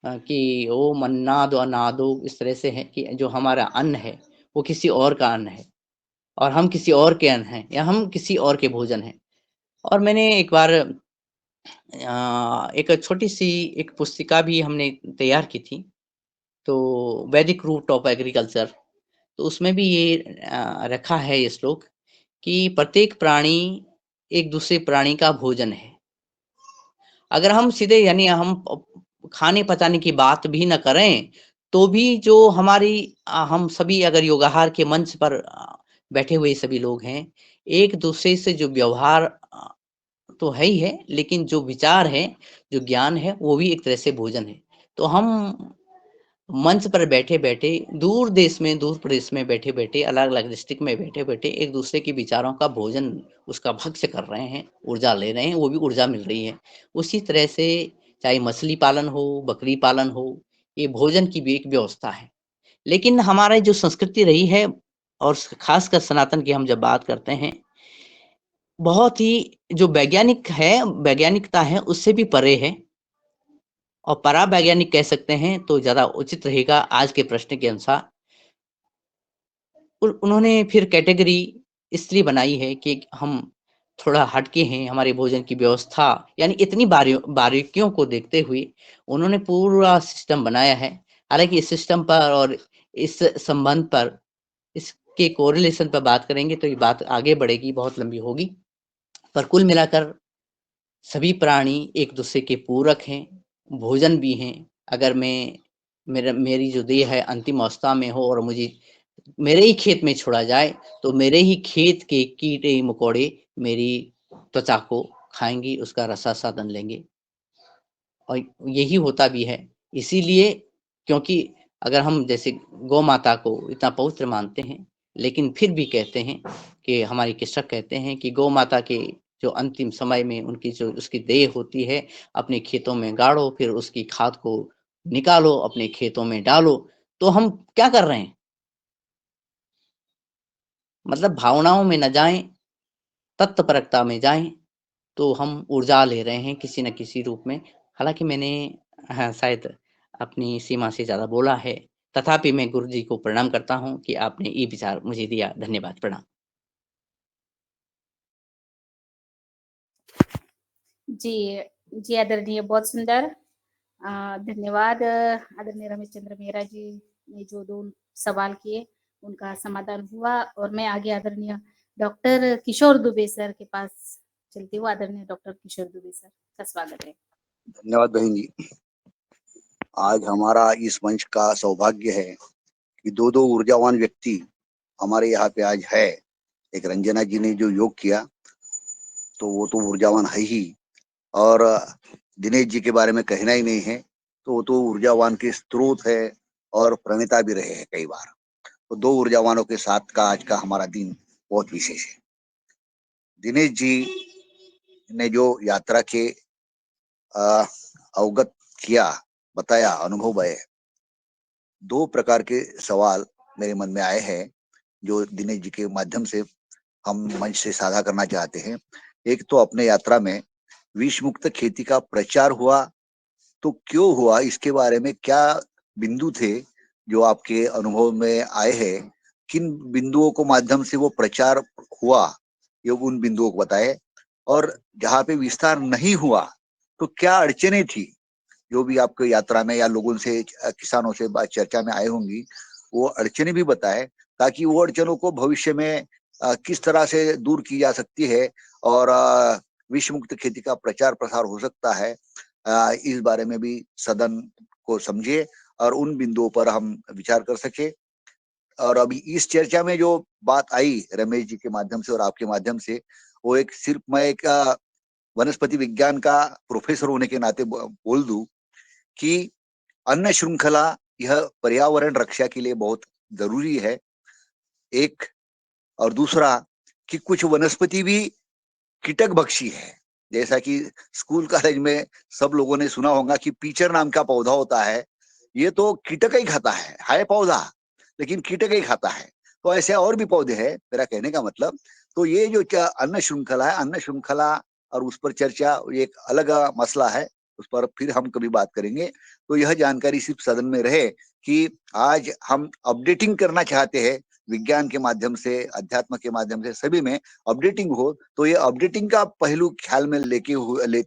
कि ओ मन्नादो अनादो इस तरह से है कि जो हमारा अन्न है वो किसी और का अन्न है और हम किसी और के अन्न हैं या हम किसी और के भोजन हैं। और मैंने एक बार एक छोटी-सी एक पुस्तिका भी हमने तैयार की थी, तो वैदिक रूट ऑफ एग्रीकल्चर, तो उसमें भी ये रखा है ये श्लोक कि प्रत्येक प्राणी एक दूसरे प्राणी का भोजन है। अगर हम सीधे यानी हम खाने पचाने की बात भी न करें, तो भी जो हमारी हम सभी अगर योगाहार के मंच पर बैठे हुए सभी लोग हैं, एक दूसरे से जो व्यवहार तो है ही है, लेकिन जो विचार है, जो ज्ञान है, वो भी एक तरह से भोजन है। तो हम मंच पर बैठे-बैठे, दूर देश में, दूर प्रदेश में बैठे-बैठे, अलग-अलग डिस्ट्रिक्ट में बैठे-बैठे एक दूसरे के विचारों का भोजन उसका भक्ष्य कर रहे हैं, ऊर्जा ले रहे हैं, वो भी ऊर्जा मिल रही है। उसी तरह से चाहे मछली पालन हो, बकरी पालन हो, ये भोजन की भी एक व्यवस्था है। लेकिन हमारी जो संस्कृति रही है और खासकर सनातन की हम जब बात करते हैं, बहुत ही जो वैज्ञानिक है, वैज्ञानिकता है, उससे भी परे है और परावैज्ञानिक कह सकते हैं तो ज़्यादा उचित रहेगा आज के प्रश्न के अनुसार। उन्होंने फिर कैटेगरी इसलिए बनाई है कि हम थोड़ा हटके हैं, हमारे भोजन की व्यवस्था यानी इतनी बारीकियों को देखते हुए उन्होंने पूरा सिस्टम बनाया है। हालाँकि इस सिस्टम पर और इस संबंध पर, इसके कोरिलेशन पर बात करेंगे तो ये बात आगे बढ़ेगी, बहुत लंबी होगी। पर कुल मिलाकर सभी प्राणी एक दूसरे के पूरक हैं, भोजन भी हैं। अगर मेरी जो देह है अंतिम अवस्था में हो और मुझे मेरे ही खेत में छोड़ा जाए, तो मेरे ही खेत के कीड़े-मकोड़े मेरी त्वचा को खाएँगी, उसका रसा-सादन लेंगे और यही होता भी है। इसीलिए क्योंकि अगर हम जैसे गौ माता को इतना पवित्र मानते हैं, लेकिन फिर भी कहते हैं कि हमारे कृषक कहते हैं कि गौ माता के जो अंतिम समय में उनकी जो उसकी देह होती है, अपने खेतों में गाड़ो, फिर उसकी खाद को निकालो, अपने खेतों में डालो। तो हम क्या कर रहे हैं? मतलब भावनाओं में न जाएँ, तत्परकता में जाएँ, तो हम ऊर्जा ले रहे हैं किसी न किसी रूप में। हालाँकि मैंने शायद अपनी सीमा से ज़्यादा बोला है, तथापि मैं गुरु जी को प्रणाम करता हूँ कि आपने ये विचार मुझे दिया। धन्यवाद, प्रणाम। जी, जी आदरणीय, बहुत सुंदर। धन्यवाद आदरणीय रमेश चंद्र मेहरा जी ने जो 2 सवाल किए, उनका समाधान हुआ और मैं आगे आदरणीय डॉक्टर किशोर दुबे सर के पास चलती हूँ। आदरणीय डॉक्टर किशोर दुबे सर का स्वागत है। धन्यवाद बहन जी। आज हमारा इस मंच का सौभाग्य है कि 2 ऊर्जावान व्यक्ति हमारे यहाँ पे आज है। एक रंजना जी ने जो योग किया, तो वो तो ऊर्जावान है ही, और दिनेश जी के बारे में कहना ही नहीं है, तो वो तो ऊर्जावान के स्रोत है और प्रणेता भी रहे हैं कई बार। तो 2 ऊर्जावानों के साथ का आज का हमारा दिन बहुत विशेष है। दिनेश जी ने जो यात्रा के अवगत किया, बताया, अनुभव है, 2 प्रकार के सवाल मेरे मन में आए हैं, जो दिनेश जी के माध्यम से हम मंच से साझा करना चाहते हैं। एक तो अपने यात्रा में विष मुक्त खेती का प्रचार हुआ, तो क्यों हुआ, इसके बारे में क्या बिंदु थे जो आपके अनुभव में आए हैं, किन बिंदुओं को माध्यम से वो प्रचार हुआ, ये उन बिंदुओं को बताए, और जहाँ पे विस्तार नहीं हुआ तो क्या अड़चने थी, जो भी आपको यात्रा में या लोगों से, किसानों से बात चर्चा में आए होंगी, वो अड़चने भी बताए, ताकि वो अड़चनों को भविष्य में किस तरह से दूर की जा सकती है और विष मुक्त खेती का प्रचार प्रसार हो सकता है, इस बारे में भी सदन को समझे और उन बिंदुओं पर हम विचार कर सके। और अभी इस चर्चा में जो बात आई रमेश जी के माध्यम से और आपके माध्यम से, वो एक सिर्फ मैं एक वनस्पति विज्ञान का प्रोफेसर होने के नाते बोल दूं कि अन्न श्रृंखला यह पर्यावरण रक्षा के लिए बहुत जरूरी है, एक, और दूसरा कि कुछ वनस्पति भी कीटक भक्षी है। जैसा कि स्कूल कॉलेज में सब लोगों ने सुना होगा कि पीचर नाम का पौधा होता है, ये तो कीटक ही खाता है पौधा, लेकिन कीटक ही खाता है। तो ऐसे और भी पौधे हैं। मेरा कहने का मतलब तो ये जो अन्न श्रृंखला है, अन्न श्रृंखला और उस पर चर्चा एक अलग मसला है, उस पर फिर हम कभी बात करेंगे। तो यह जानकारी सिर्फ सदन में रहे कि आज हम अपडेटिंग करना चाहते हैं, विज्ञान के माध्यम से, अध्यात्म के माध्यम से, सभी में अपडेटिंग हो। तो ये अपडेटिंग का पहलू ख्याल में लेते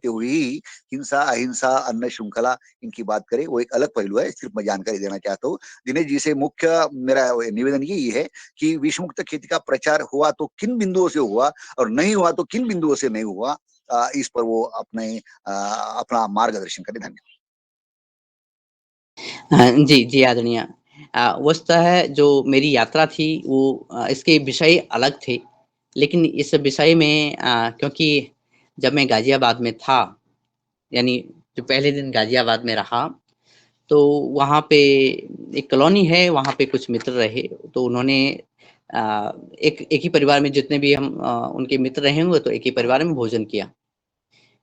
हुए ही हिंसा, अहिंसा, अन्न श्रृंखला इनकी बात करें, वो एक अलग पहलू है। सिर्फ मैं जानकारी देना चाहता हूँ दिनेश जी से। मुख्य मेरा निवेदन यही है कि विषमुक्त खेती का प्रचार हुआ तो किन बिंदुओं से हुआ और नहीं हुआ तो किन बिंदुओं से नहीं हुआ, इस पर वो अपना मार्गदर्शन करें। धन्यवाद। जी, जी आदरणीय। वस्तुतः जो मेरी यात्रा थी वो इसके विषय अलग थे, लेकिन इस विषय में क्योंकि जब मैं गाज़ियाबाद में था, यानी जो पहले दिन गाज़ियाबाद में रहा, तो वहाँ पे एक कॉलोनी है, वहाँ पे कुछ मित्र रहे, तो उन्होंने एक ही परिवार में जितने भी हम उनके मित्र रहे होंगे, तो एक ही परिवार में भोजन किया।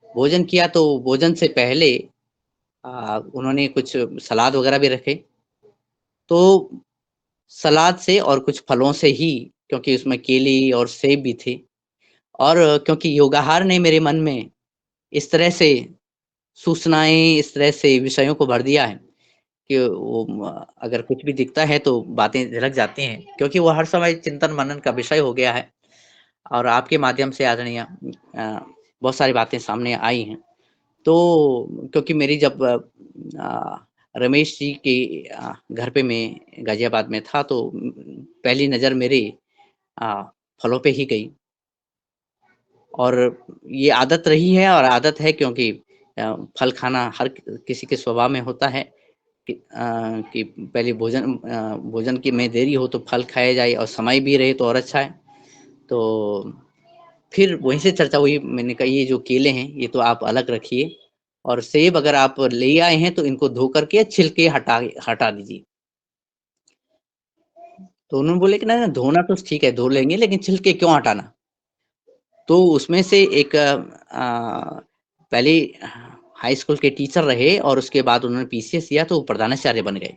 भोजन किया तो भोजन से पहले उन्होंने कुछ सलाद वगैरह भी रखे, तो सलाद से और कुछ फलों से ही, क्योंकि उसमें केले और सेब भी थे, और क्योंकि योगाहार ने मेरे मन में इस तरह से सूचनाएँ, इस तरह से विषयों को भर दिया है कि वो अगर कुछ भी दिखता है तो बातें झलक जाती हैं, क्योंकि वो हर समय चिंतन मनन का विषय हो गया है। और आपके माध्यम से आदरणीय बहुत सारी बातें सामने आई हैं। तो क्योंकि मेरी जब रमेश जी के घर पे मैं गाज़ियाबाद में था, तो पहली नज़र मेरी फलों पे ही गई। और ये आदत रही है और आदत है, क्योंकि फल खाना हर किसी के स्वभाव में होता है कि पहले भोजन की में देरी हो तो फल खाया जाए और समय भी रहे तो और अच्छा है। तो फिर वहीं से चर्चा हुई, मैंने कहा ये जो केले हैं ये तो आप अलग रखिए, और सेब अगर आप ले आए हैं तो इनको धो करके छिलके हटा दीजिए। तो उन्होंने बोले कि ना धोना तो ठीक है, धो लेंगे, लेकिन छिलके क्यों हटाना? तो उसमें से एक पहले हाई स्कूल के टीचर रहे और उसके बाद उन्होंने पीसीएस किया, तो वो प्रधानाचार्य बन गए।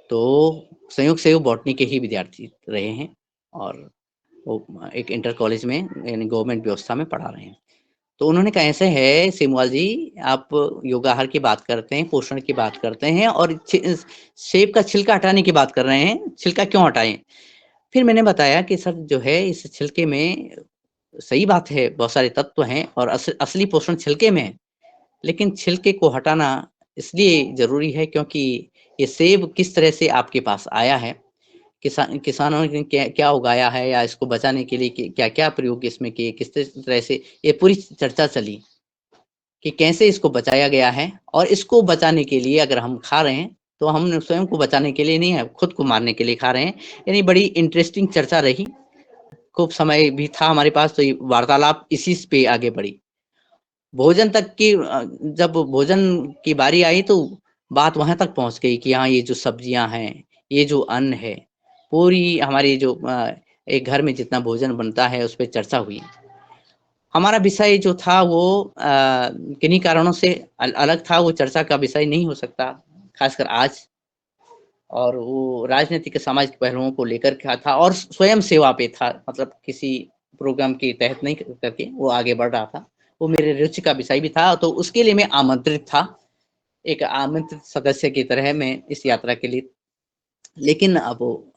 तो संयोग से वो बॉटनी के ही विद्यार्थी रहे हैं और वो एक इंटर कॉलेज में यानी गवर्नमेंट व्यवस्था में पढ़ा रहे हैं। तो उन्होंने कहा ऐसे है सेमवाल जी, आप योगाहार की बात करते हैं, पोषण की बात करते हैं और सेब का छिलका हटाने की बात कर रहे हैं, छिलका क्यों हटाएं? फिर मैंने बताया कि सर जो है इस छिलके में सही बात है, बहुत सारे तत्व हैं और असली पोषण छिलके में है, लेकिन छिलके को हटाना इसलिए ज़रूरी है क्योंकि ये सेब किस तरह से आपके पास आया है, किसानों ने क्या उगाया है या इसको बचाने के लिए क्या-क्या प्रयोग इसमें किए, किस तरह से ये पूरी चर्चा चली कि कैसे इसको बचाया गया है, और इसको बचाने के लिए अगर हम खा रहे हैं, तो हम स्वयं को बचाने के लिए नहीं है, खुद को मारने के लिए खा रहे हैं। यानी बड़ी इंटरेस्टिंग चर्चा रही, खूब समय भी था हमारे पास, तो ये वार्तालाप इसी पे आगे बढ़ी। भोजन तक की जब भोजन की बारी आई तो बात वहाँ तक पहुँच गई कि हाँ, ये जो सब्जियाँ हैं, ये जो अन्न है, पूरी हमारी जो एक घर में जितना भोजन बनता है उस पे चर्चा हुई। हमारा विषय जो था वो किन्हीं कारणों से अलग था, वो चर्चा का विषय नहीं हो सकता, खासकर आज। और वो राजनीतिक सामाजिक पहलुओं को लेकर क्या था और स्वयं सेवा पे था, मतलब किसी प्रोग्राम के तहत नहीं करके वो आगे बढ़ रहा था। वो मेरे रुचि का विषय भी था, तो उसके लिए मैं आमंत्रित था, एक आमंत्रित सदस्य की तरह मैं इस यात्रा के लिए। लेकिन अब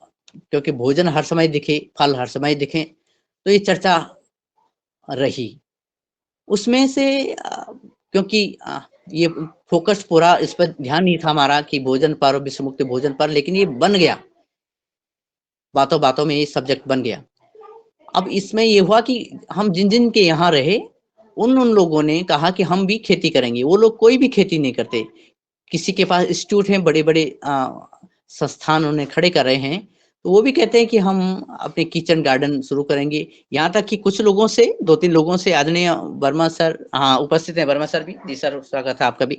क्योंकि भोजन हर समय दिखे, फल हर समय दिखे, तो ये चर्चा रही। उसमें से क्योंकि ये फोकस पूरा इस पर ध्यान नहीं था हमारा कि भोजन पर, विश्व मुक्त भोजन पर, लेकिन ये बन गया, बातों-बातों में ये सब्जेक्ट बन गया। अब इसमें ये हुआ कि हम जिन-जिन के यहाँ रहे, उन लोगों ने कहा कि हम भी खेती करेंगे। वो लोग कोई भी खेती नहीं करते। किसी के पास इंस्टीट्यूट हैं, बड़े-बड़े संस्थान उन्हें खड़े कर रहे हैं, तो वो भी कहते हैं कि हम अपने किचन गार्डन शुरू करेंगे। यहाँ तक कि कुछ लोगों से, 2-3 लोगों से, आदरणीय वर्मा सर उपस्थित हैं, वर्मा सर भी। जी सर, स्वागत है आपका भी।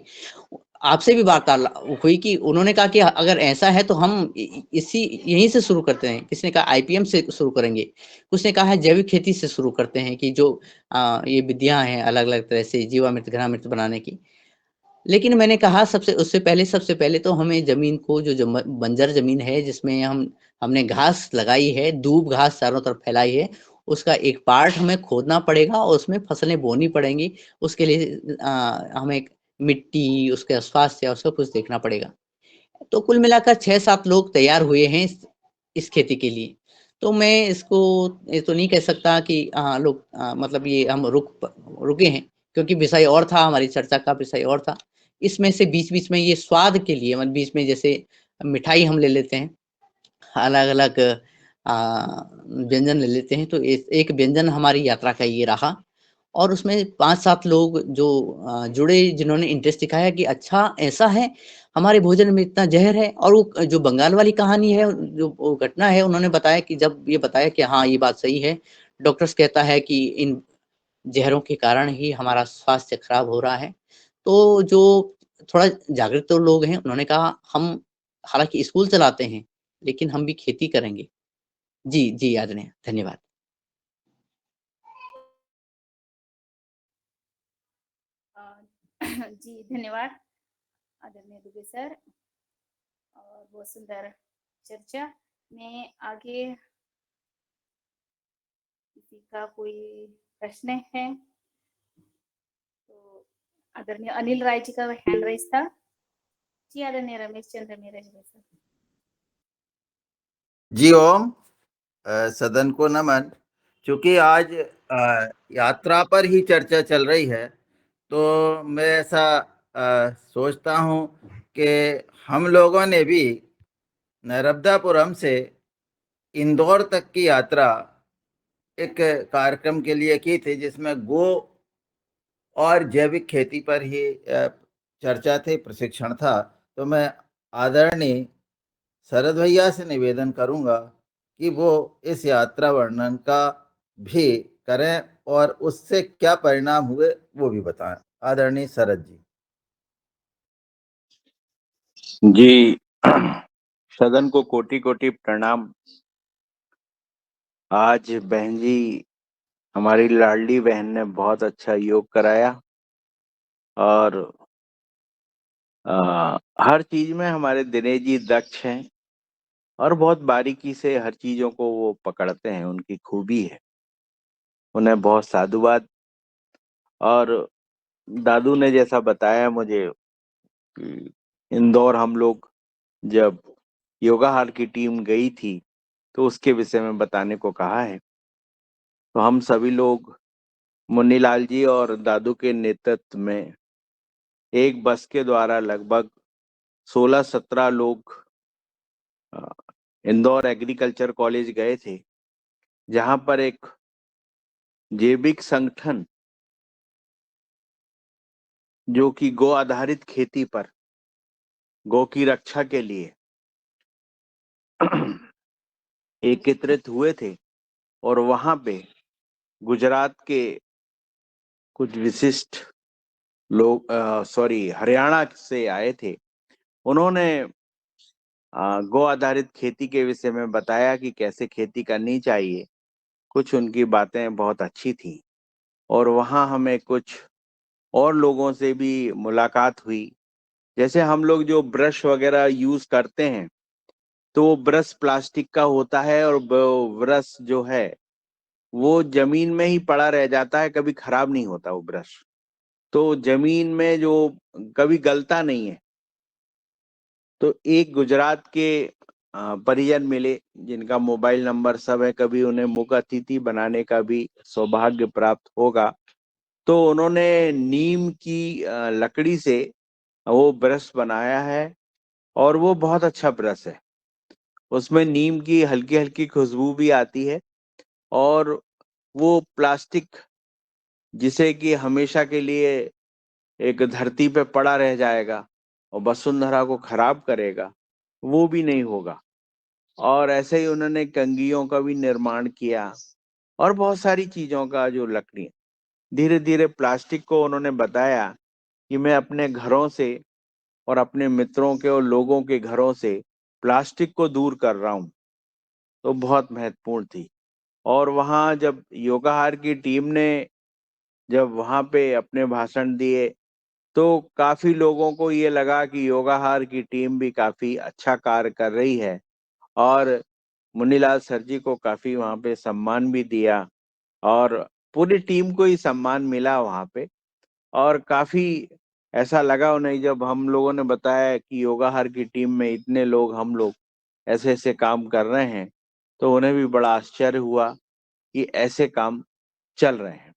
आपसे भी वार्तालाप हुई कि उन्होंने कहा कि अगर ऐसा है तो हम यहीं से शुरू करते हैं। किसी ने कहा आईपीएम से शुरू करेंगे, कुछ ने कहा है जैविक खेती से शुरू करते हैं कि जो ये विधियाँ हैं अलग-अलग तरह से जीवामृत, घनामृत बनाने की। लेकिन मैंने कहा सबसे पहले तो हमें ज़मीन को, जो बंजर ज़मीन है जिसमें हमने घास लगाई है, दूब घास चारों तरफ फैलाई है, उसका एक पार्ट हमें खोदना पड़ेगा और उसमें फसलें बोनी पड़ेंगी। उसके लिए हमें मिट्टी, उसका स्वास्थ्य और सब कुछ देखना पड़ेगा। तो कुल मिलाकर 6-7 लोग तैयार हुए हैं इस खेती के लिए। तो मैं इसको ये तो नहीं कह सकता कि लोग मतलब ये हम रुके हैं, क्योंकि विषय और था, हमारी चर्चा का विषय और था। इसमें से बीच-बीच में ये स्वाद के लिए मतलब बीच में जैसे मिठाई हम ले लेते हैं, अलग-अलग व्यंजन ले लेते हैं, तो एक व्यंजन हमारी यात्रा का ये रहा और उसमें 5-7 लोग जो जुड़े, जिन्होंने इंटरेस्ट दिखाया कि अच्छा ऐसा है, हमारे भोजन में इतना ज़हर है। और वो जो बंगाल वाली कहानी है, जो वो घटना है, उन्होंने बताया कि जब ये बताया कि हाँ, ये बात सही है, डॉक्टर्स कहता है कि इन ज़हरों के कारण ही हमारा स्वास्थ्य खराब हो रहा है। तो जो थोड़ा जागृत तो लोग हैं, उन्होंने कहा हम हालाँकि स्कूल चलाते हैं, लेकिन हम भी खेती करेंगे। जी, जी आदरणीय, धन्यवाद। जी धन्यवाद आदरणीय दुबे सर, और बहुत सुंदर चर्चा में। आगे किसी का कोई प्रश्न है तो आदरणीय अनिल राय जी का हैंड राइज था। जी आदरणीय रमेश चंद्र मीरा जी सर। जी ओम, सदन को नमन। चूंकि आज यात्रा पर ही चर्चा चल रही है, तो मैं ऐसा सोचता हूं कि हम लोगों ने भी नर्मदापुरम से इंदौर तक की यात्रा एक कार्यक्रम के लिए की थी, जिसमें गो और जैविक खेती पर ही चर्चा थी, प्रशिक्षण था। तो मैं आदरणीय शरद भैया से निवेदन करूंगा कि वो इस यात्रा वर्णन का भी करें और उससे क्या परिणाम हुए वो भी बताएं। आदरणीय शरद जी। जी, सदन को कोटि कोटि प्रणाम। आज बहन जी, हमारी लाडली बहन ने बहुत अच्छा योग कराया और हर चीज में हमारे दिनेश जी दक्ष हैं और बहुत बारीकी से हर चीजों को वो पकड़ते हैं, उनकी खूबी है। उन्हें बहुत साधुवाद। और दादू ने जैसा बताया मुझे कि इंदौर हम लोग जब योगाहार की टीम गई थी तो उसके विषय में बताने को कहा है। तो हम सभी लोग मुन्नीलाल जी और दादू के नेतृत्व में एक बस के द्वारा लगभग 16-17 लोग इंदौर एग्रीकल्चर कॉलेज गए थे, जहां पर एक जैविक संगठन जो कि गो आधारित खेती पर, गो की रक्षा के लिए एकत्रित हुए थे। और वहां पे गुजरात के कुछ विशिष्ट लोग, हरियाणा से आए थे। उन्होंने गो आधारित खेती के विषय में बताया कि कैसे खेती करनी चाहिए। कुछ उनकी बातें बहुत अच्छी थी और वहां हमें कुछ और लोगों से भी मुलाकात हुई। जैसे हम लोग जो ब्रश वगैरह यूज करते हैं, तो वो ब्रश प्लास्टिक का होता है और ब्रश जो है वो जमीन में ही पड़ा रह जाता है, कभी खराब नहीं होता वो ब्रश। तो जमीन में जो कभी गलता नहीं है। तो एक गुजरात के परिजन मिले, जिनका मोबाइल नंबर सब है, कभी उन्हें मुख्य अतिथि बनाने का भी सौभाग्य प्राप्त होगा। तो उन्होंने नीम की लकड़ी से वो ब्रश बनाया है और वो बहुत अच्छा ब्रश है। उसमें नीम की हल्की हल्की खुशबू भी आती है और वो प्लास्टिक जिसे कि हमेशा के लिए एक धरती पे पड़ा रह जाएगा और वसुंधरा को खराब करेगा, वो भी नहीं होगा। और ऐसे ही उन्होंने कंघियों का भी निर्माण किया और बहुत सारी चीजों का, जो लकड़ी, धीरे धीरे प्लास्टिक को उन्होंने बताया कि मैं अपने घरों से और अपने मित्रों के और लोगों के घरों से प्लास्टिक को दूर कर रहा हूँ। तो बहुत महत्वपूर्ण थी। और वहाँ जब योगाहार की टीम ने जब वहाँ पे अपने भाषण दिए, तो काफी लोगों को ये लगा कि योगाहार की टीम भी काफी अच्छा कार्य कर रही है और मुन्नीलाल सर जी को काफी वहाँ पे सम्मान भी दिया। और पूरी टीम को ही सम्मान मिला वहाँ पे। और काफी ऐसा लगा उन्हें जब हम लोगों ने बताया कि योगाहार की टीम में इतने लोग, हम लोग ऐसे ऐसे काम कर रहे हैं, तो उन्हें भी बड़ा आश्चर्य हुआ कि ऐसे काम चल रहे हैं।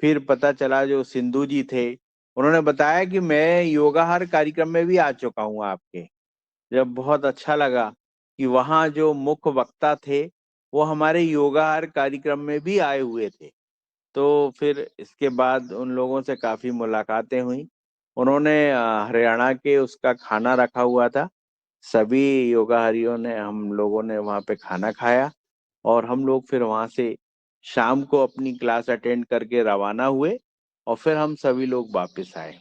फिर पता चला जो सिंधु जी थे, उन्होंने बताया कि मैं योगाहार कार्यक्रम में भी आ चुका हूँ आपके। जब बहुत अच्छा लगा कि वहाँ जो मुख्य वक्ता थे वो हमारे योगाहार कार्यक्रम में भी आए हुए थे। तो फिर इसके बाद उन लोगों से काफी मुलाकातें हुई। उन्होंने हरियाणा के उसका खाना रखा हुआ था, सभी योगाहारियों ने, हम लोगों ने वहाँ पे खाना खाया और हम लोग फिर वहाँ से शाम को अपनी क्लास अटेंड करके रवाना हुए और फिर हम सभी लोग वापस आए।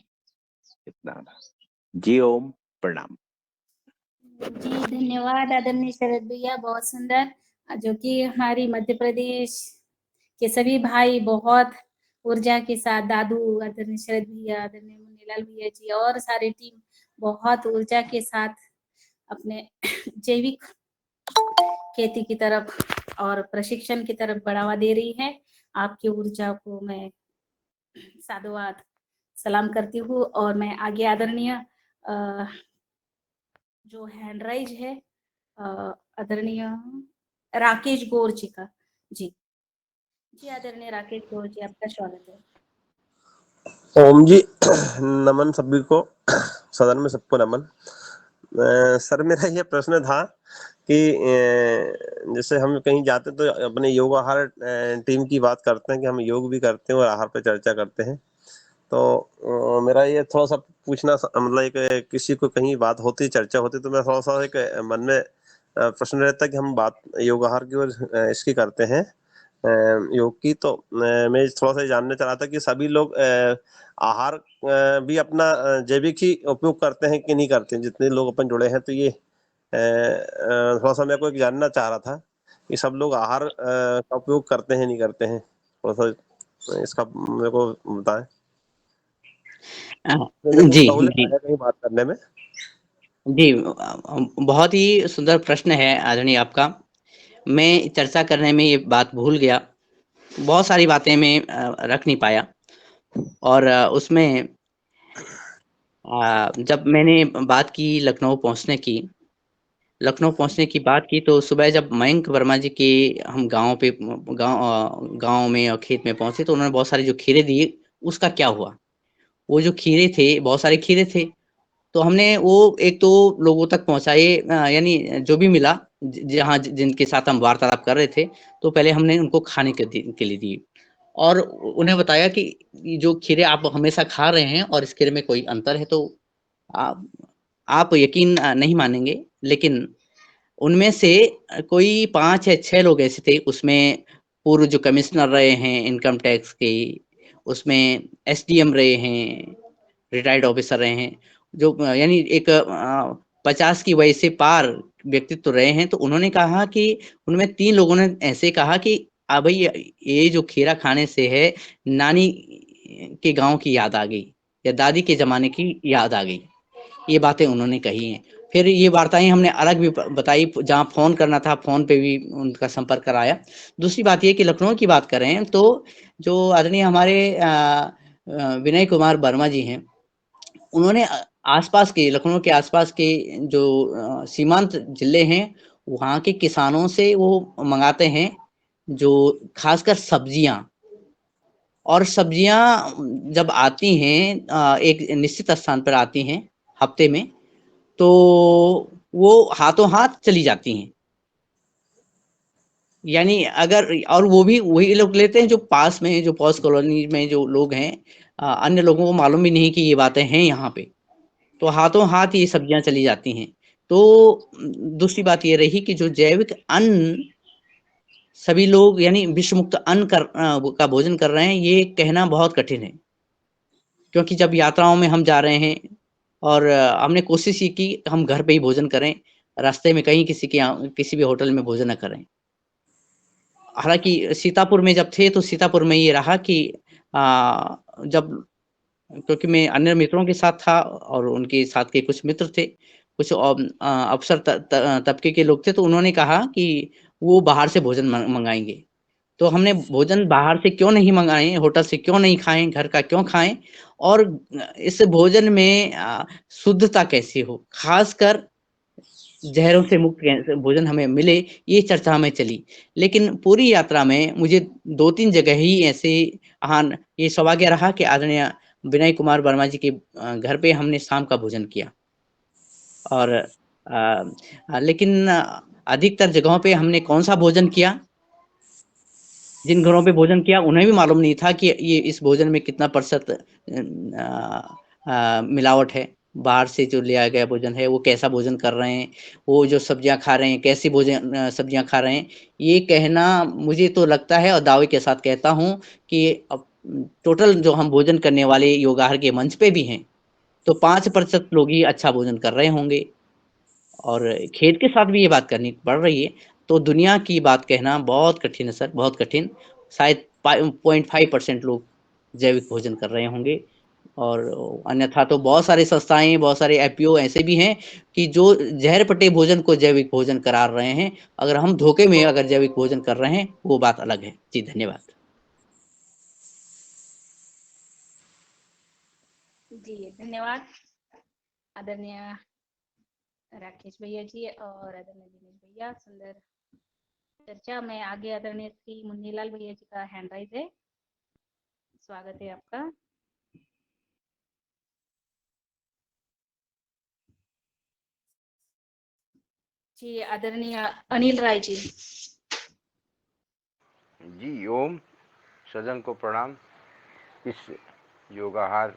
इतना था। जी ओम, प्रणाम। जी धन्यवाद आदरणीय शरद भैया, बहुत सुंदर। जो कि हमारी मध्य प्रदेश के सभी भाई बहुत ऊर्जा के साथ, दादू, आदरणीय शरद भैया, आदरणीय मुन्नीलाल भैया जी और सारी टीम बहुत ऊर्जा के साथ अपने जैविक खेती की तरफ और प्रशिक्षण की तरफ बढ़ावा दे रही है। आपकी ऊर्जा को मैं साधुवाद सलाम करती हूँ और मैं आगे आदरणीय जो हैंड राइज है आदरणीय राकेश गौर जी का। जी जी आदरणीय राकेश गौर जी, आपका स्वागत है। ओम जी, नमन सभी को, सदन में सबको नमन। सर मेरा ये प्रश्न था कि जैसे हम कहीं जाते तो अपने योग आहार टीम की बात करते हैं कि हम योग भी करते हैं और आहार पे चर्चा करते हैं। तो मेरा ये थोड़ा सा पूछना मतलब एक किसी को कहीं बात होती, चर्चा होती, तो मैं थोड़ा सा एक मन में प्रश्न रहता है कि हम बात योग आहार की और इसकी करते हैं योग की। तो मैं थोड़ा सा जानना चाह रहा था कि सभी लोग आहार भी अपना जैविक ही उपयोग करते हैं कि नहीं करते हैं, जितने लोग अपन जुड़े हैं। तो ये थोड़ा सा मेरे को एक जानना चाह रहा था कि सब लोग आहार का उपयोग करते हैं नहीं करते हैं, थोड़ा सा इसका मेरे को बताएं। मेरे को जी, सहूलियत जी। है कहीं बात करने में। जी, बहुत ही सुंदर प्रश्न है आदरणीय आपका। मैं चर्चा करने में ये बात भूल गया। बहुत सारी बातें मैं रख नहीं पाया और उसमें जब मैंने बात की लखनऊ पहुँचने की बात की, तो सुबह जब मयंक वर्मा जी के हम गाँव में और खेत में पहुँचे, तो उन्होंने बहुत सारे जो खीरे दिए, उसका क्या हुआ? वो जो खीरे थे, बहुत सारे खीरे थे, तो हमने वो एक तो लोगों तक पहुँचाए, यानी जो भी मिला, जहाँ जिनके साथ हम वार्तालाप कर रहे थे, तो पहले हमने उनको खाने के लिए दिए और उन्हें बताया कि ये जो खीरे आप हमेशा खा रहे हैं और इस खीरे में कोई अंतर है, तो आप आप यकीन नहीं मानेंगे, लेकिन उनमें से कोई 5 या 6 लोग ऐसे थे, उसमें पूर्व जो कमिश्नर रहे हैं इनकम टैक्स के, उसमें एसडीएम रहे हैं, रिटायर्ड ऑफिसर रहे हैं, जो यानी एक 50 की वयस से पार व्यक्तित्व रहे हैं। तो उन्होंने कहा कि उनमें 3 लोगों ने ऐसे कहा कि भई ये जो खीरा खाने से है, नानी के गाँव की याद आ गई या दादी के ज़माने की याद आ गई। ये बातें उन्होंने कही हैं। फिर ये वार्ताएँ हमने अलग भी बताई, जहाँ फ़ोन करना था, फ़ोन पे भी उनका संपर्क कराया। दूसरी बात ये कि लखनऊ की बात करें, तो जो आदरणीय हमारे विनय कुमार वर्मा जी हैं, उन्होंने आस-पास के, लखनऊ के आस-पास के जो सीमांत ज़िले हैं, वहाँ के किसानों से वो मँगाते हैं, जो ख़ासकर सब्जियाँ। और सब्जियाँ जब आती हैं एक निश्चित स्थान पर आती हैं, हफ़्ते में, तो वो हाथों-हाथ चली जाती हैं। यानी अगर, और वो भी वही लोग लेते हैं जो पास में, जो पॉश कॉलोनी में जो लोग हैं, अन्य लोगों को मालूम भी नहीं कि ये बातें हैं यहाँ पे। तो हाथों-हाथ ये सब्जियाँ चली जाती हैं। तो दूसरी बात ये रही कि जो जैविक अन्न सभी लोग, यानी विष मुक्त अन्न का भोजन कर रहे हैं, ये कहना बहुत कठिन है। क्योंकि जब यात्राओं में हम जा रहे हैं और हमने कोशिश ये की हम घर पे ही भोजन करें, रास्ते में कहीं किसी के यहाँ किसी भी होटल में भोजन ना करें। हालाँकि सीतापुर में जब थे, तो सीतापुर में ये रहा कि जब, क्योंकि मैं अन्य मित्रों के साथ था और उनके साथ के कुछ मित्र थे, कुछ अफ़सर तबके के लोग थे, तो उन्होंने कहा कि वो बाहर से भोजन मंगाएँगे। तो हमने भोजन बाहर से क्यों नहीं मंगाएँ, होटल से क्यों नहीं खाएँ, घर का क्यों खाएँ और इस भोजन में शुद्धता कैसी हो, ख़ासकर ज़हरों से मुक्त कैसे भोजन हमें मिले, ये चर्चा हमें चली। लेकिन पूरी यात्रा में मुझे 2-3 जगह ही ऐसे ये सौभाग्य रहा कि आदरणीय विनय कुमार वर्मा जी के घर पे हमने शाम का भोजन किया। और लेकिन अधिकतर जगहों पे हमने कौन-सा भोजन किया, जिन घरों पे भोजन किया उन्हें भी मालूम नहीं था कि ये इस भोजन में कितना प्रतिशत मिलावट है। बाहर से जो लिया गया भोजन है, वो कैसा भोजन कर रहे हैं, वो जो सब्जियाँ खा रहे हैं, कैसी सब्जियाँ खा रहे हैं। ये कहना मुझे तो लगता है और दावे के साथ कहता हूँ कि टोटल जो हम भोजन करने वाले योगाहार के मंच पे भी हैं, तो 5% लोग ही अच्छा भोजन कर रहे होंगे। और खेद के साथ भी ये बात करनी पड़ रही है, तो दुनिया की बात कहना बहुत कठिन है सर, बहुत कठिन। शायद 0.5% लोग जैविक भोजन कर रहे होंगे और अन्यथा तो बहुत सारी संस्थाएँ, बहुत सारे एफपीओ ऐसे भी हैं कि जो ज़हर-पटे भोजन को जैविक भोजन करार रहे हैं। अगर हम धोखे में अगर जैविक भोजन कर रहे हैं, वो बात अलग है। जी, धन्यवाद। जी, धन्यवाद आदरणीय राकेश भैया जी और आदरणीय दिनेश भैया। सुंदर चर्चा में आगे आदरणीय श्री मुन्नीलाल भैया जी का हैंड राइज है। स्वागत है आपका। जी, आदरणीय अनिल राय जी। जी, ओम सदन को प्रणाम। इस योगाहार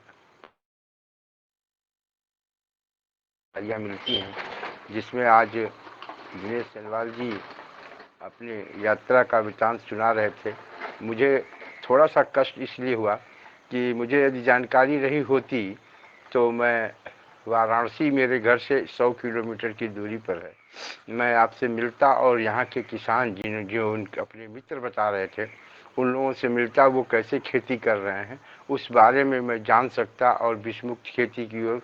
मिलती हैं जिसमें आज दिनेश चंद्रवाल जी अपने यात्रा का वृत्तांत सुना रहे थे। मुझे थोड़ा सा कष्ट इसलिए हुआ कि मुझे यदि जानकारी रही होती तो मैं वाराणसी मेरे घर से 100 किलोमीटर की दूरी पर है, मैं आपसे मिलता और यहाँ के किसान जो अपने मित्र बता रहे थे उन लोगों से मिलता, वो कैसे खेती कर रहे हैं उस बारे में मैं जान सकता और विषमुक्त खेती की ओर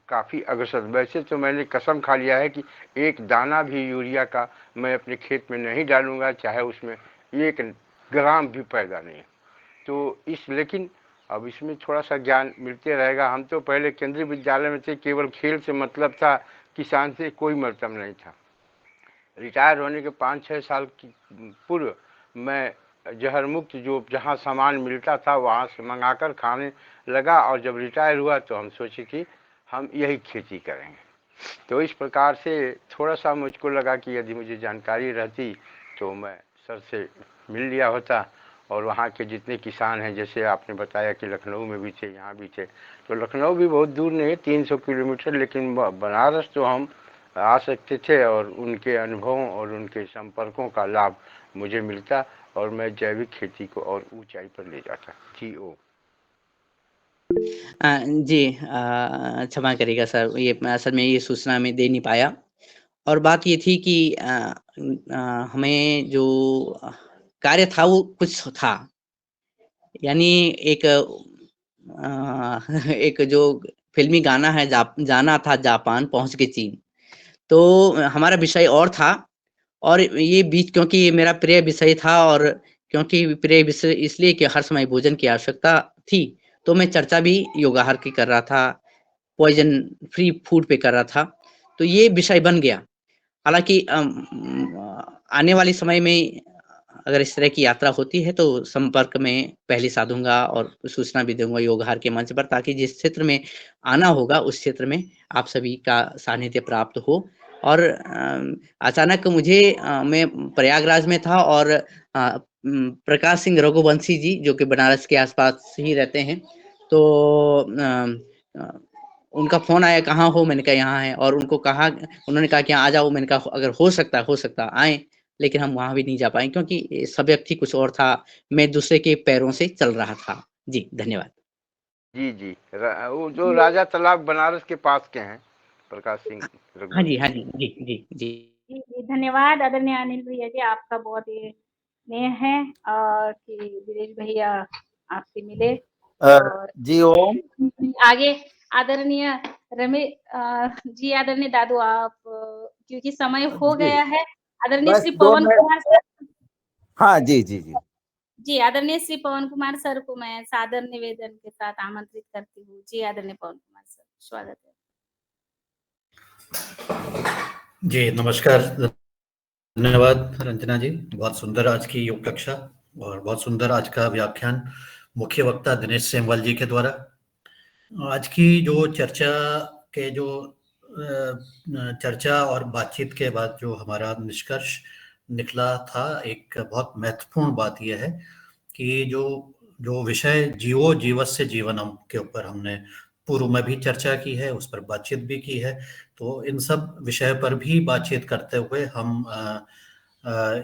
काफ़ी अग्रसर। वैसे तो मैंने कसम खा लिया है कि एक दाना भी यूरिया का मैं अपने खेत में नहीं डालूंगा, चाहे उसमें 1 ग्राम भी पैदा नहीं। तो लेकिन अब इसमें थोड़ा सा ज्ञान मिलते रहेगा। हम तो पहले केंद्रीय विद्यालय में थे, केवल खेल से मतलब था, किसान से कोई मतलब नहीं था। रिटायर होने के 5-6 साल की पूर्व मैं जहर मुक्त जो जहाँ सामान मिलता था वहाँ से मंगाकर खाने लगा और जब रिटायर हुआ तो हम सोचे कि हम यही खेती करेंगे। तो इस प्रकार से थोड़ा सा मुझको लगा कि यदि मुझे जानकारी रहती तो मैं सर से मिल लिया होता और वहाँ के जितने किसान हैं, जैसे आपने बताया कि लखनऊ में भी थे, यहाँ भी थे, तो लखनऊ भी बहुत दूर नहीं है, 300 किलोमीटर, लेकिन बनारस तो हम आ सकते थे और उनके अनुभवों और उनके संपर्कों का लाभ मुझे मिलता और मैं जैविक खेती को और ऊंचाई पर ले जाता। जी ओ जी, क्षमा करिएगा सर, ये असल में ये सूचना मैं दे नहीं पाया और बात ये थी कि हमें जो कार्य था वो कुछ था। यानी एक एक जो फ़िल्मी गाना है जाना था जापान पहुँच के चीन। तो हमारा विषय और था और ये बीच क्योंकि ये मेरा प्रिय विषय था और क्योंकि प्रिय विषय इसलिए कि हर समय भोजन की आवश्यकता थी, तो मैं चर्चा भी योगाहार की कर रहा था, पॉइज़न फ्री फूड पे कर रहा था, तो ये विषय बन गया। हालाँकि आने वाले समय में अगर इस तरह की यात्रा होती है तो संपर्क में पहले साधूँगा और सूचना भी दूँगा योगाहार के मंच पर ताकि जिस क्षेत्र में आना होगा उस क्षेत्र में आप सभी का सानिध्य प्राप्त हो। और अचानक मुझे मैं प्रयागराज में था और प्रकाश सिंह रघुवंशी जी जो कि बनारस के आस-पास ही रहते हैं, तो उनका फ़ोन आया, "कहाँ हो?" मैंने कहा, "यहाँ हैं" और उनको कहा उन्होंने कहा कि, "आ जाओ।" मैंने कहा, "अगर हो सकता आएँ।" लेकिन हम वहाँ भी नहीं जा पाए क्योंकि सब्जेक्ट ही कुछ और था, मैं दूसरे के पैरों से चल रहा था। जी, धन्यवाद। जी जी, वो जो राजा तालाब बनारस के पास के हैं, प्रकाश सिंह हाँ जी, हाँ रघुवंशी। जी। जी, जी, जी। जी, जी, धन्यवाद आदरणीय अनिल भैया जी, आपका बहुत ही स्नेह है कि दिनेश भैया आपसे मिले और जी ओम। आगे आदरणीय जी आदरणीय दादू आप क्योंकि समय हो जी गया है, आदरणीय बस श्री 2 पवन मिनट। कुमार सर। हाँ जी जी जी। जी, आदरणीय श्री पवन कुमार सर को मैं सादर निवेदन के साथ आमंत्रित करती हूँ। जी, आदरणीय पवन कुमार सर, स्वागत है। जी, नमस्कार। धन्यवाद रंजना जी, बहुत सुंदर आज की योग कक्षा और बहुत सुंदर आज का व्याख्यान मुख्य वक्ता दिनेश सेमवाल जी के द्वारा। आज की जो चर्चा के जो चर्चा और बातचीत के बाद जो हमारा निष्कर्ष निकला था, एक बहुत महत्वपूर्ण बात यह है कि जो विषय जीवो जीवस्य जीवनम के ऊपर हमने पूर्व में भी चर्चा की है, उस पर बातचीत भी की है। तो इन सब विषय पर भी बातचीत करते हुए हम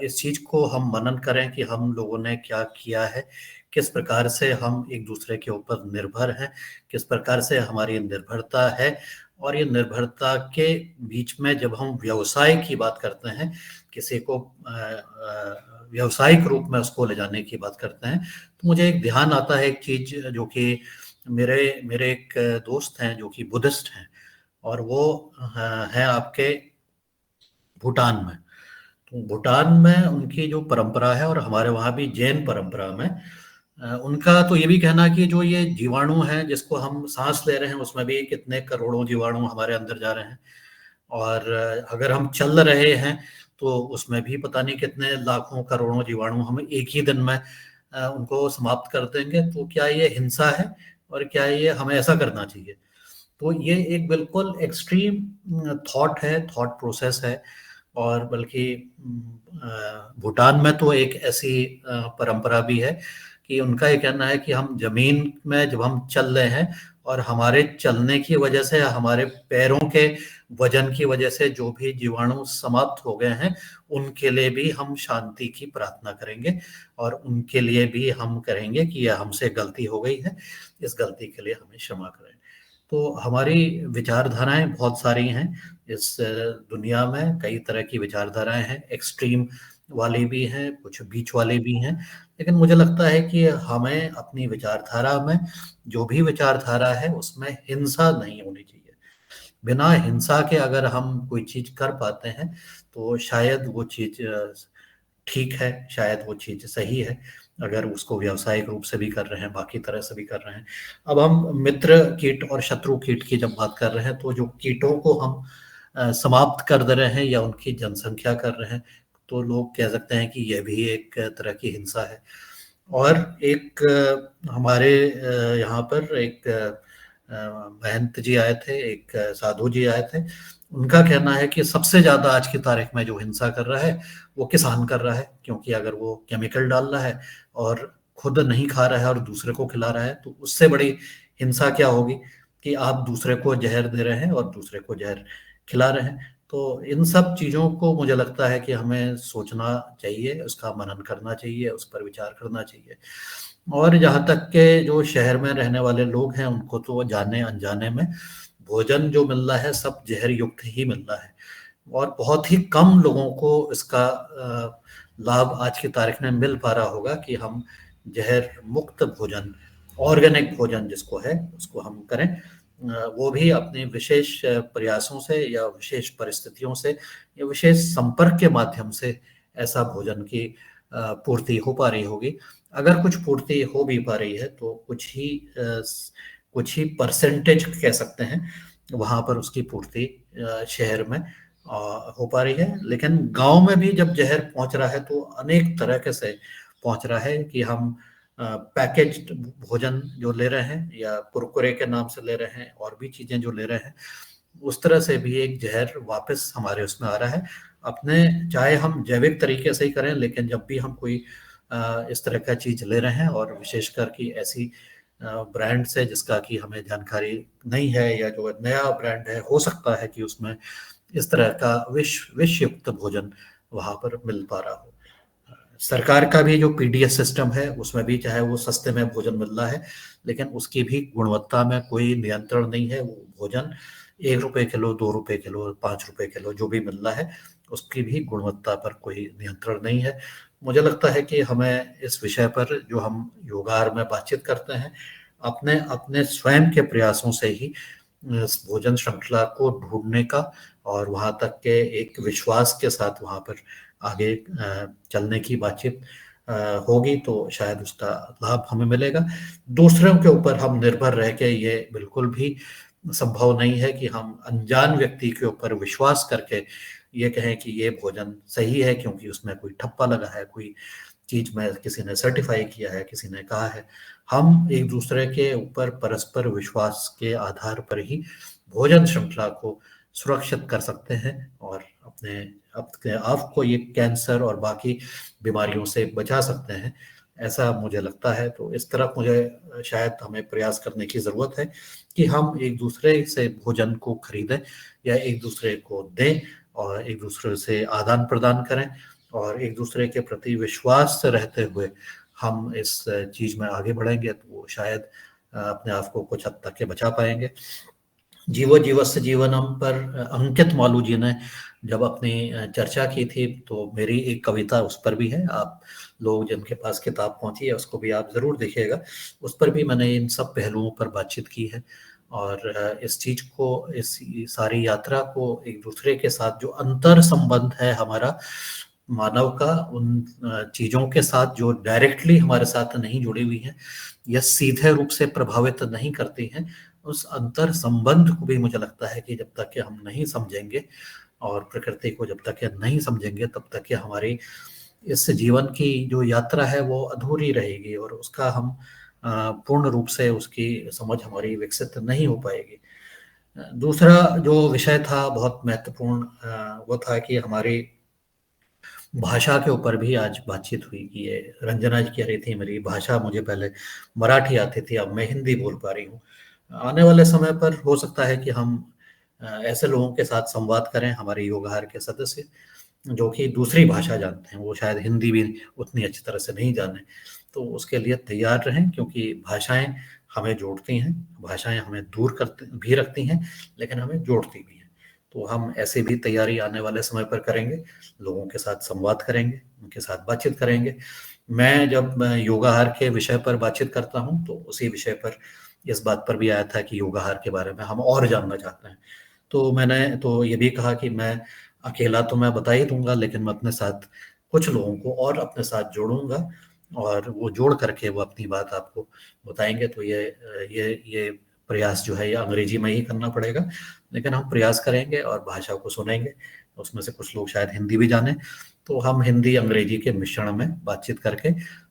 इस चीज को हम मनन करें कि हम लोगों ने क्या किया है, किस प्रकार से हम एक दूसरे के ऊपर निर्भर हैं, किस प्रकार से हमारी निर्भरता है। और ये निर्भरता के बीच में जब हम व्यवसाय की बात करते हैं, किसी को व्यावसायिक रूप में उसको ले जाने की बात करते हैं, तो मुझे एक ध्यान आता है एक चीज जो कि मेरे एक दोस्त हैं जो कि बुद्धिस्ट हैं और वो हैं आपके भूटान में। तो भूटान में उनकी जो परंपरा है और हमारे वहाँ भी जैन परंपरा में उनका तो ये भी कहना कि जो ये जीवाणु हैं जिसको हम सांस ले रहे हैं उसमें भी कितने करोड़ों जीवाणु हमारे अंदर जा रहे हैं, और अगर हम चल रहे हैं तो उसमें भी पता नहीं कितने लाखों करोड़ों जीवाणु हम एक ही दिन में उनको समाप्त कर देंगे। तो क्या ये हिंसा है और क्या ये हमें ऐसा करना चाहिए? तो ये एक बिल्कुल एक्सट्रीम थॉट है, थॉट प्रोसेस है। और बल्कि भूटान में तो एक ऐसी परंपरा भी है कि उनका ये कहना है कि हम जमीन में जब हम चल रहे हैं और हमारे चलने की वजह से, हमारे पैरों के वजन की वजह से जो भी जीवाणु समाप्त हो गए हैं, उनके लिए भी हम शांति की प्रार्थना करेंगे और उनके लिए भी हम करेंगे कि यह हमसे गलती हो गई है, इस गलती के लिए हमें क्षमा करें। तो हमारी विचारधाराएं बहुत सारी हैं इस दुनिया में, कई तरह की विचारधाराएं हैं, एक्सट्रीम वाली भी हैं, कुछ बीच वाली भी हैं। लेकिन मुझे लगता है कि हमें अपनी विचारधारा में, जो भी विचारधारा है उसमें हिंसा नहीं होनी चाहिए। बिना हिंसा के अगर हम कोई चीज कर पाते हैं तो शायद वो चीज ठीक है, शायद वो चीज सही है, अगर उसको व्यावसायिक रूप से भी कर रहे हैं, बाकी तरह से भी कर रहे हैं। अब हम मित्र कीट और शत्रु कीट की जब बात कर रहे हैं, तो जो कीटों को हम समाप्त कर दे रहे हैं या उनकी जनसंख्या कर रहे हैं, तो लोग कह सकते हैं कि यह भी एक तरह की हिंसा है। और एक हमारे यहाँ पर एक महंत जी आए थे, एक साधु जी आए थे, उनका कहना है कि सबसे ज्यादा आज की तारीख में जो हिंसा कर रहा है वो किसान कर रहा है, क्योंकि अगर वो केमिकल डाल रहा है और खुद नहीं खा रहा है और दूसरे को खिला रहा है, तो उससे बड़ी हिंसा क्या होगी कि आप दूसरे को जहर दे रहे हैं और दूसरे को जहर खिला रहे हैं। तो इन सब चीजों को मुझे लगता है कि हमें सोचना चाहिए, उसका मनन करना चाहिए, उस पर विचार करना चाहिए। और जहाँ तक के जो शहर में रहने वाले लोग हैं, उनको तो जाने अनजाने में भोजन जो मिल रहा है सब जहर युक्त ही मिल रहा है, और बहुत ही कम लोगों को इसका लाभ आज की तारीख में मिल पा रहा होगा कि हम जहर मुक्त भोजन, ऑर्गेनिक भोजन जिसको है, उसको हम करें। वो भी अपने विशेष प्रयासों से या विशेष परिस्थितियों से या विशेष संपर्क के माध्यम से ऐसा भोजन की पूर्ति हो पा रही होगी। अगर कुछ पूर्ति हो भी पा रही है तो कुछ ही परसेंटेज कह सकते हैं वहां पर उसकी पूर्ति शहर में हो पा रही है। लेकिन गांव में भी जब जहर पहुंच रहा है तो अनेक तरह के से पहुंच रहा है कि हम पैकेज्ड भोजन जो ले रहे हैं या कुरकुरे के नाम से ले रहे हैं और भी चीजें जो ले रहे हैं, उस तरह से भी एक जहर वापस हमारे उसमें आ रहा है। अपने चाहे हम जैविक तरीके से ही करें, लेकिन जब भी हम कोई इस तरह का चीज ले रहे हैं और विशेषकर की ऐसी ब्रांड से जिसका कि हमें जानकारी नहीं है या जो नया ब्रांड है, हो सकता है कि उसमें इस तरह का विष युक्त भोजन वहां पर मिल पा रहा हो। सरकार का भी जो पीडीएस सिस्टम है उसमें भी चाहे वो सस्ते में भोजन मिल रहा है, लेकिन उसकी भी गुणवत्ता में कोई नियंत्रण नहीं है। वो भोजन 1 रुपए किलो, 2 रुपए किलो, 5 रुपए किलो जो भी मिल रहा है, उसकी भी गुणवत्ता पर कोई नियंत्रण नहीं है। मुझे लगता है कि हमें इस विषय पर जो हम योगार में बातचीत करते हैं, अपने अपने स्वयं के प्रयासों से ही इस भोजन श्रृंखला को ढूंढने का और वहां तक के एक विश्वास के साथ वहां पर आगे चलने की बातचीत होगी तो शायद उसका लाभ हमें मिलेगा। दूसरों के ऊपर हम निर्भर रह के ये बिल्कुल भी संभव नहीं है कि हम अनजान व्यक्ति के ऊपर विश्वास करके ये कहें कि ये भोजन सही है क्योंकि उसमें कोई ठप्पा लगा है, कोई चीज में किसी ने सर्टिफाई किया है, किसी ने कहा है। हम एक दूसरे के ऊपर परस्पर विश्वास के आधार पर ही भोजन श्रृंखला को सुरक्षित कर सकते हैं और अपने आप को ये कैंसर और बाकी बीमारियों से बचा सकते हैं, ऐसा मुझे लगता है। तो इस तरफ मुझे शायद हमें प्रयास करने की ज़रूरत है कि हम एक दूसरे से भोजन को खरीदें या एक दूसरे को दें और एक दूसरे से आदान प्रदान करें और एक दूसरे के प्रति विश्वास से रहते हुए हम इस चीज़ में आगे बढ़ेंगे तो शायद अपने आप को कुछ हद तक के बचा पाएंगे। जीवो जीवस्य जीवनम पर अंकित मालू जी ने जब अपनी चर्चा की थी तो मेरी एक कविता उस पर भी है। आप लोग जिनके पास किताब पहुंची है उसको भी आप ज़रूर देखिएगा, उस पर भी मैंने इन सब पहलुओं पर बातचीत की है और इस चीज़ को, इस सारी यात्रा को एक दूसरे के साथ जो अंतर संबंध है हमारा मानव का उन चीज़ों के साथ जो डायरेक्टली हमारे साथ नहीं जुड़ी हुई हैं या सीधे रूप से प्रभावित नहीं करती हैं, उस अंतर संबंध को भी मुझे लगता है कि जब तक कि हम नहीं समझेंगे और प्रकृति को जब तक कि नहीं समझेंगे तब तक कि हमारी इस जीवन की जो यात्रा है वो अधूरी रहेगी और उसका हम पूर्ण रूप से उसकी समझ हमारी विकसित नहीं हो पाएगी। दूसरा जो विषय था बहुत महत्वपूर्ण वो था कि हमारी भाषा के ऊपर भी आज बातचीत हुई कि ये रंजना जी कह रही थी मेरी भाषा, मुझे पहले मराठी आती थी, अब मैं हिंदी बोल पा रही हूँ। आने वाले समय पर हो सकता है कि हम ऐसे लोगों के साथ संवाद करें, हमारे योगाहार के सदस्य जो कि दूसरी भाषा जानते हैं, वो शायद हिंदी भी उतनी अच्छी तरह से नहीं जाने, तो उसके लिए तैयार रहें क्योंकि भाषाएं हमें जोड़ती हैं, भाषाएं हमें दूर करते भी रखती हैं लेकिन हमें जोड़ती भी हैं। तो हम ऐसी भी तैयारी आने वाले समय पर करेंगे, लोगों के साथ संवाद करेंगे, उनके साथ बातचीत करेंगे। जब मैं योगाहार के विषय पर बातचीत करता हूँ तो उसी विषय पर इस बात पर भी आया था कि योगाहार के बारे में हम और जानना चाहते हैं। तो मैंने तो ये भी कहा कि मैं अकेला तो मैं बता ही दूंगा लेकिन मैं अपने साथ कुछ लोगों को और अपने साथ जोड़ूंगा और वो जोड़ करके वो अपनी बात आपको बताएंगे। तो ये प्रयास जो है ये अंग्रेजी में ही करना पड़ेगा लेकिन हम प्रयास करेंगे और भाषा को सुनेंगे। उसमें से कुछ लोग शायद हिंदी भी जाने, तो हम हिंदी अंग्रेजी के मिश्रण में बातचीत करके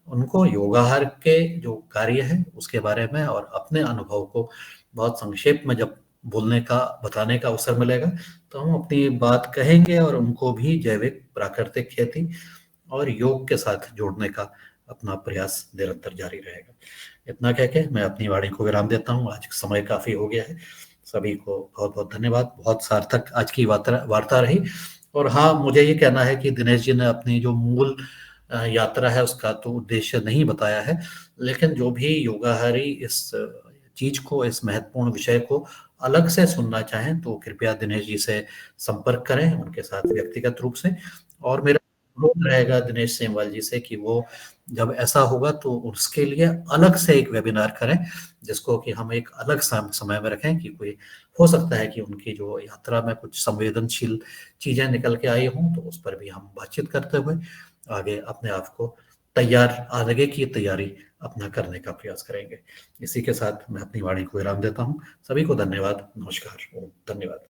उनको योगाहार के जो कार्य है उसके बारे में और अपने अनुभव को बहुत संक्षेप में जब बोलने का, बताने का अवसर मिलेगा तो हम अपनी बात कहेंगे और उनको भी जैविक प्राकृतिक खेती और योग के साथ जोड़ने का अपना प्रयास निरंतर जारी रहेगा। इतना कह के मैं अपनी वाणी को विराम देता हूँ। आज समय काफी हो गया है। सभी को बहुत बहुत धन्यवाद। बहुत सार्थक आज की वार्ता रही। और हाँ, मुझे ये कहना है कि दिनेश जी ने अपनी जो मूल यात्रा है उसका तो उद्देश्य नहीं बताया है, लेकिन जो भी योगाहारी इस चीज को, इस महत्वपूर्ण विषय को अलग से सुनना चाहें तो कृपया दिनेश जी से संपर्क करें, उनके साथ व्यक्तिगत रूप से। और मेरा अनुरोध रहेगा दिनेश सेमवाल जी से कि वो जब ऐसा होगा तो उसके लिए अलग से एक वेबिनार करें जिसको कि हम एक अलग समय में रखें कि कोई हो सकता है कि उनकी जो यात्रा में कुछ संवेदनशील चीजें निकल के आई हों तो उस पर भी हम बातचीत करते हुए आगे अपने आप को आगे की तैयारी अपना करने का प्रयास करेंगे। इसी के साथ मैं अपनी वाणी को विराम देता हूँ। सभी को धन्यवाद। नमस्कार। धन्यवाद।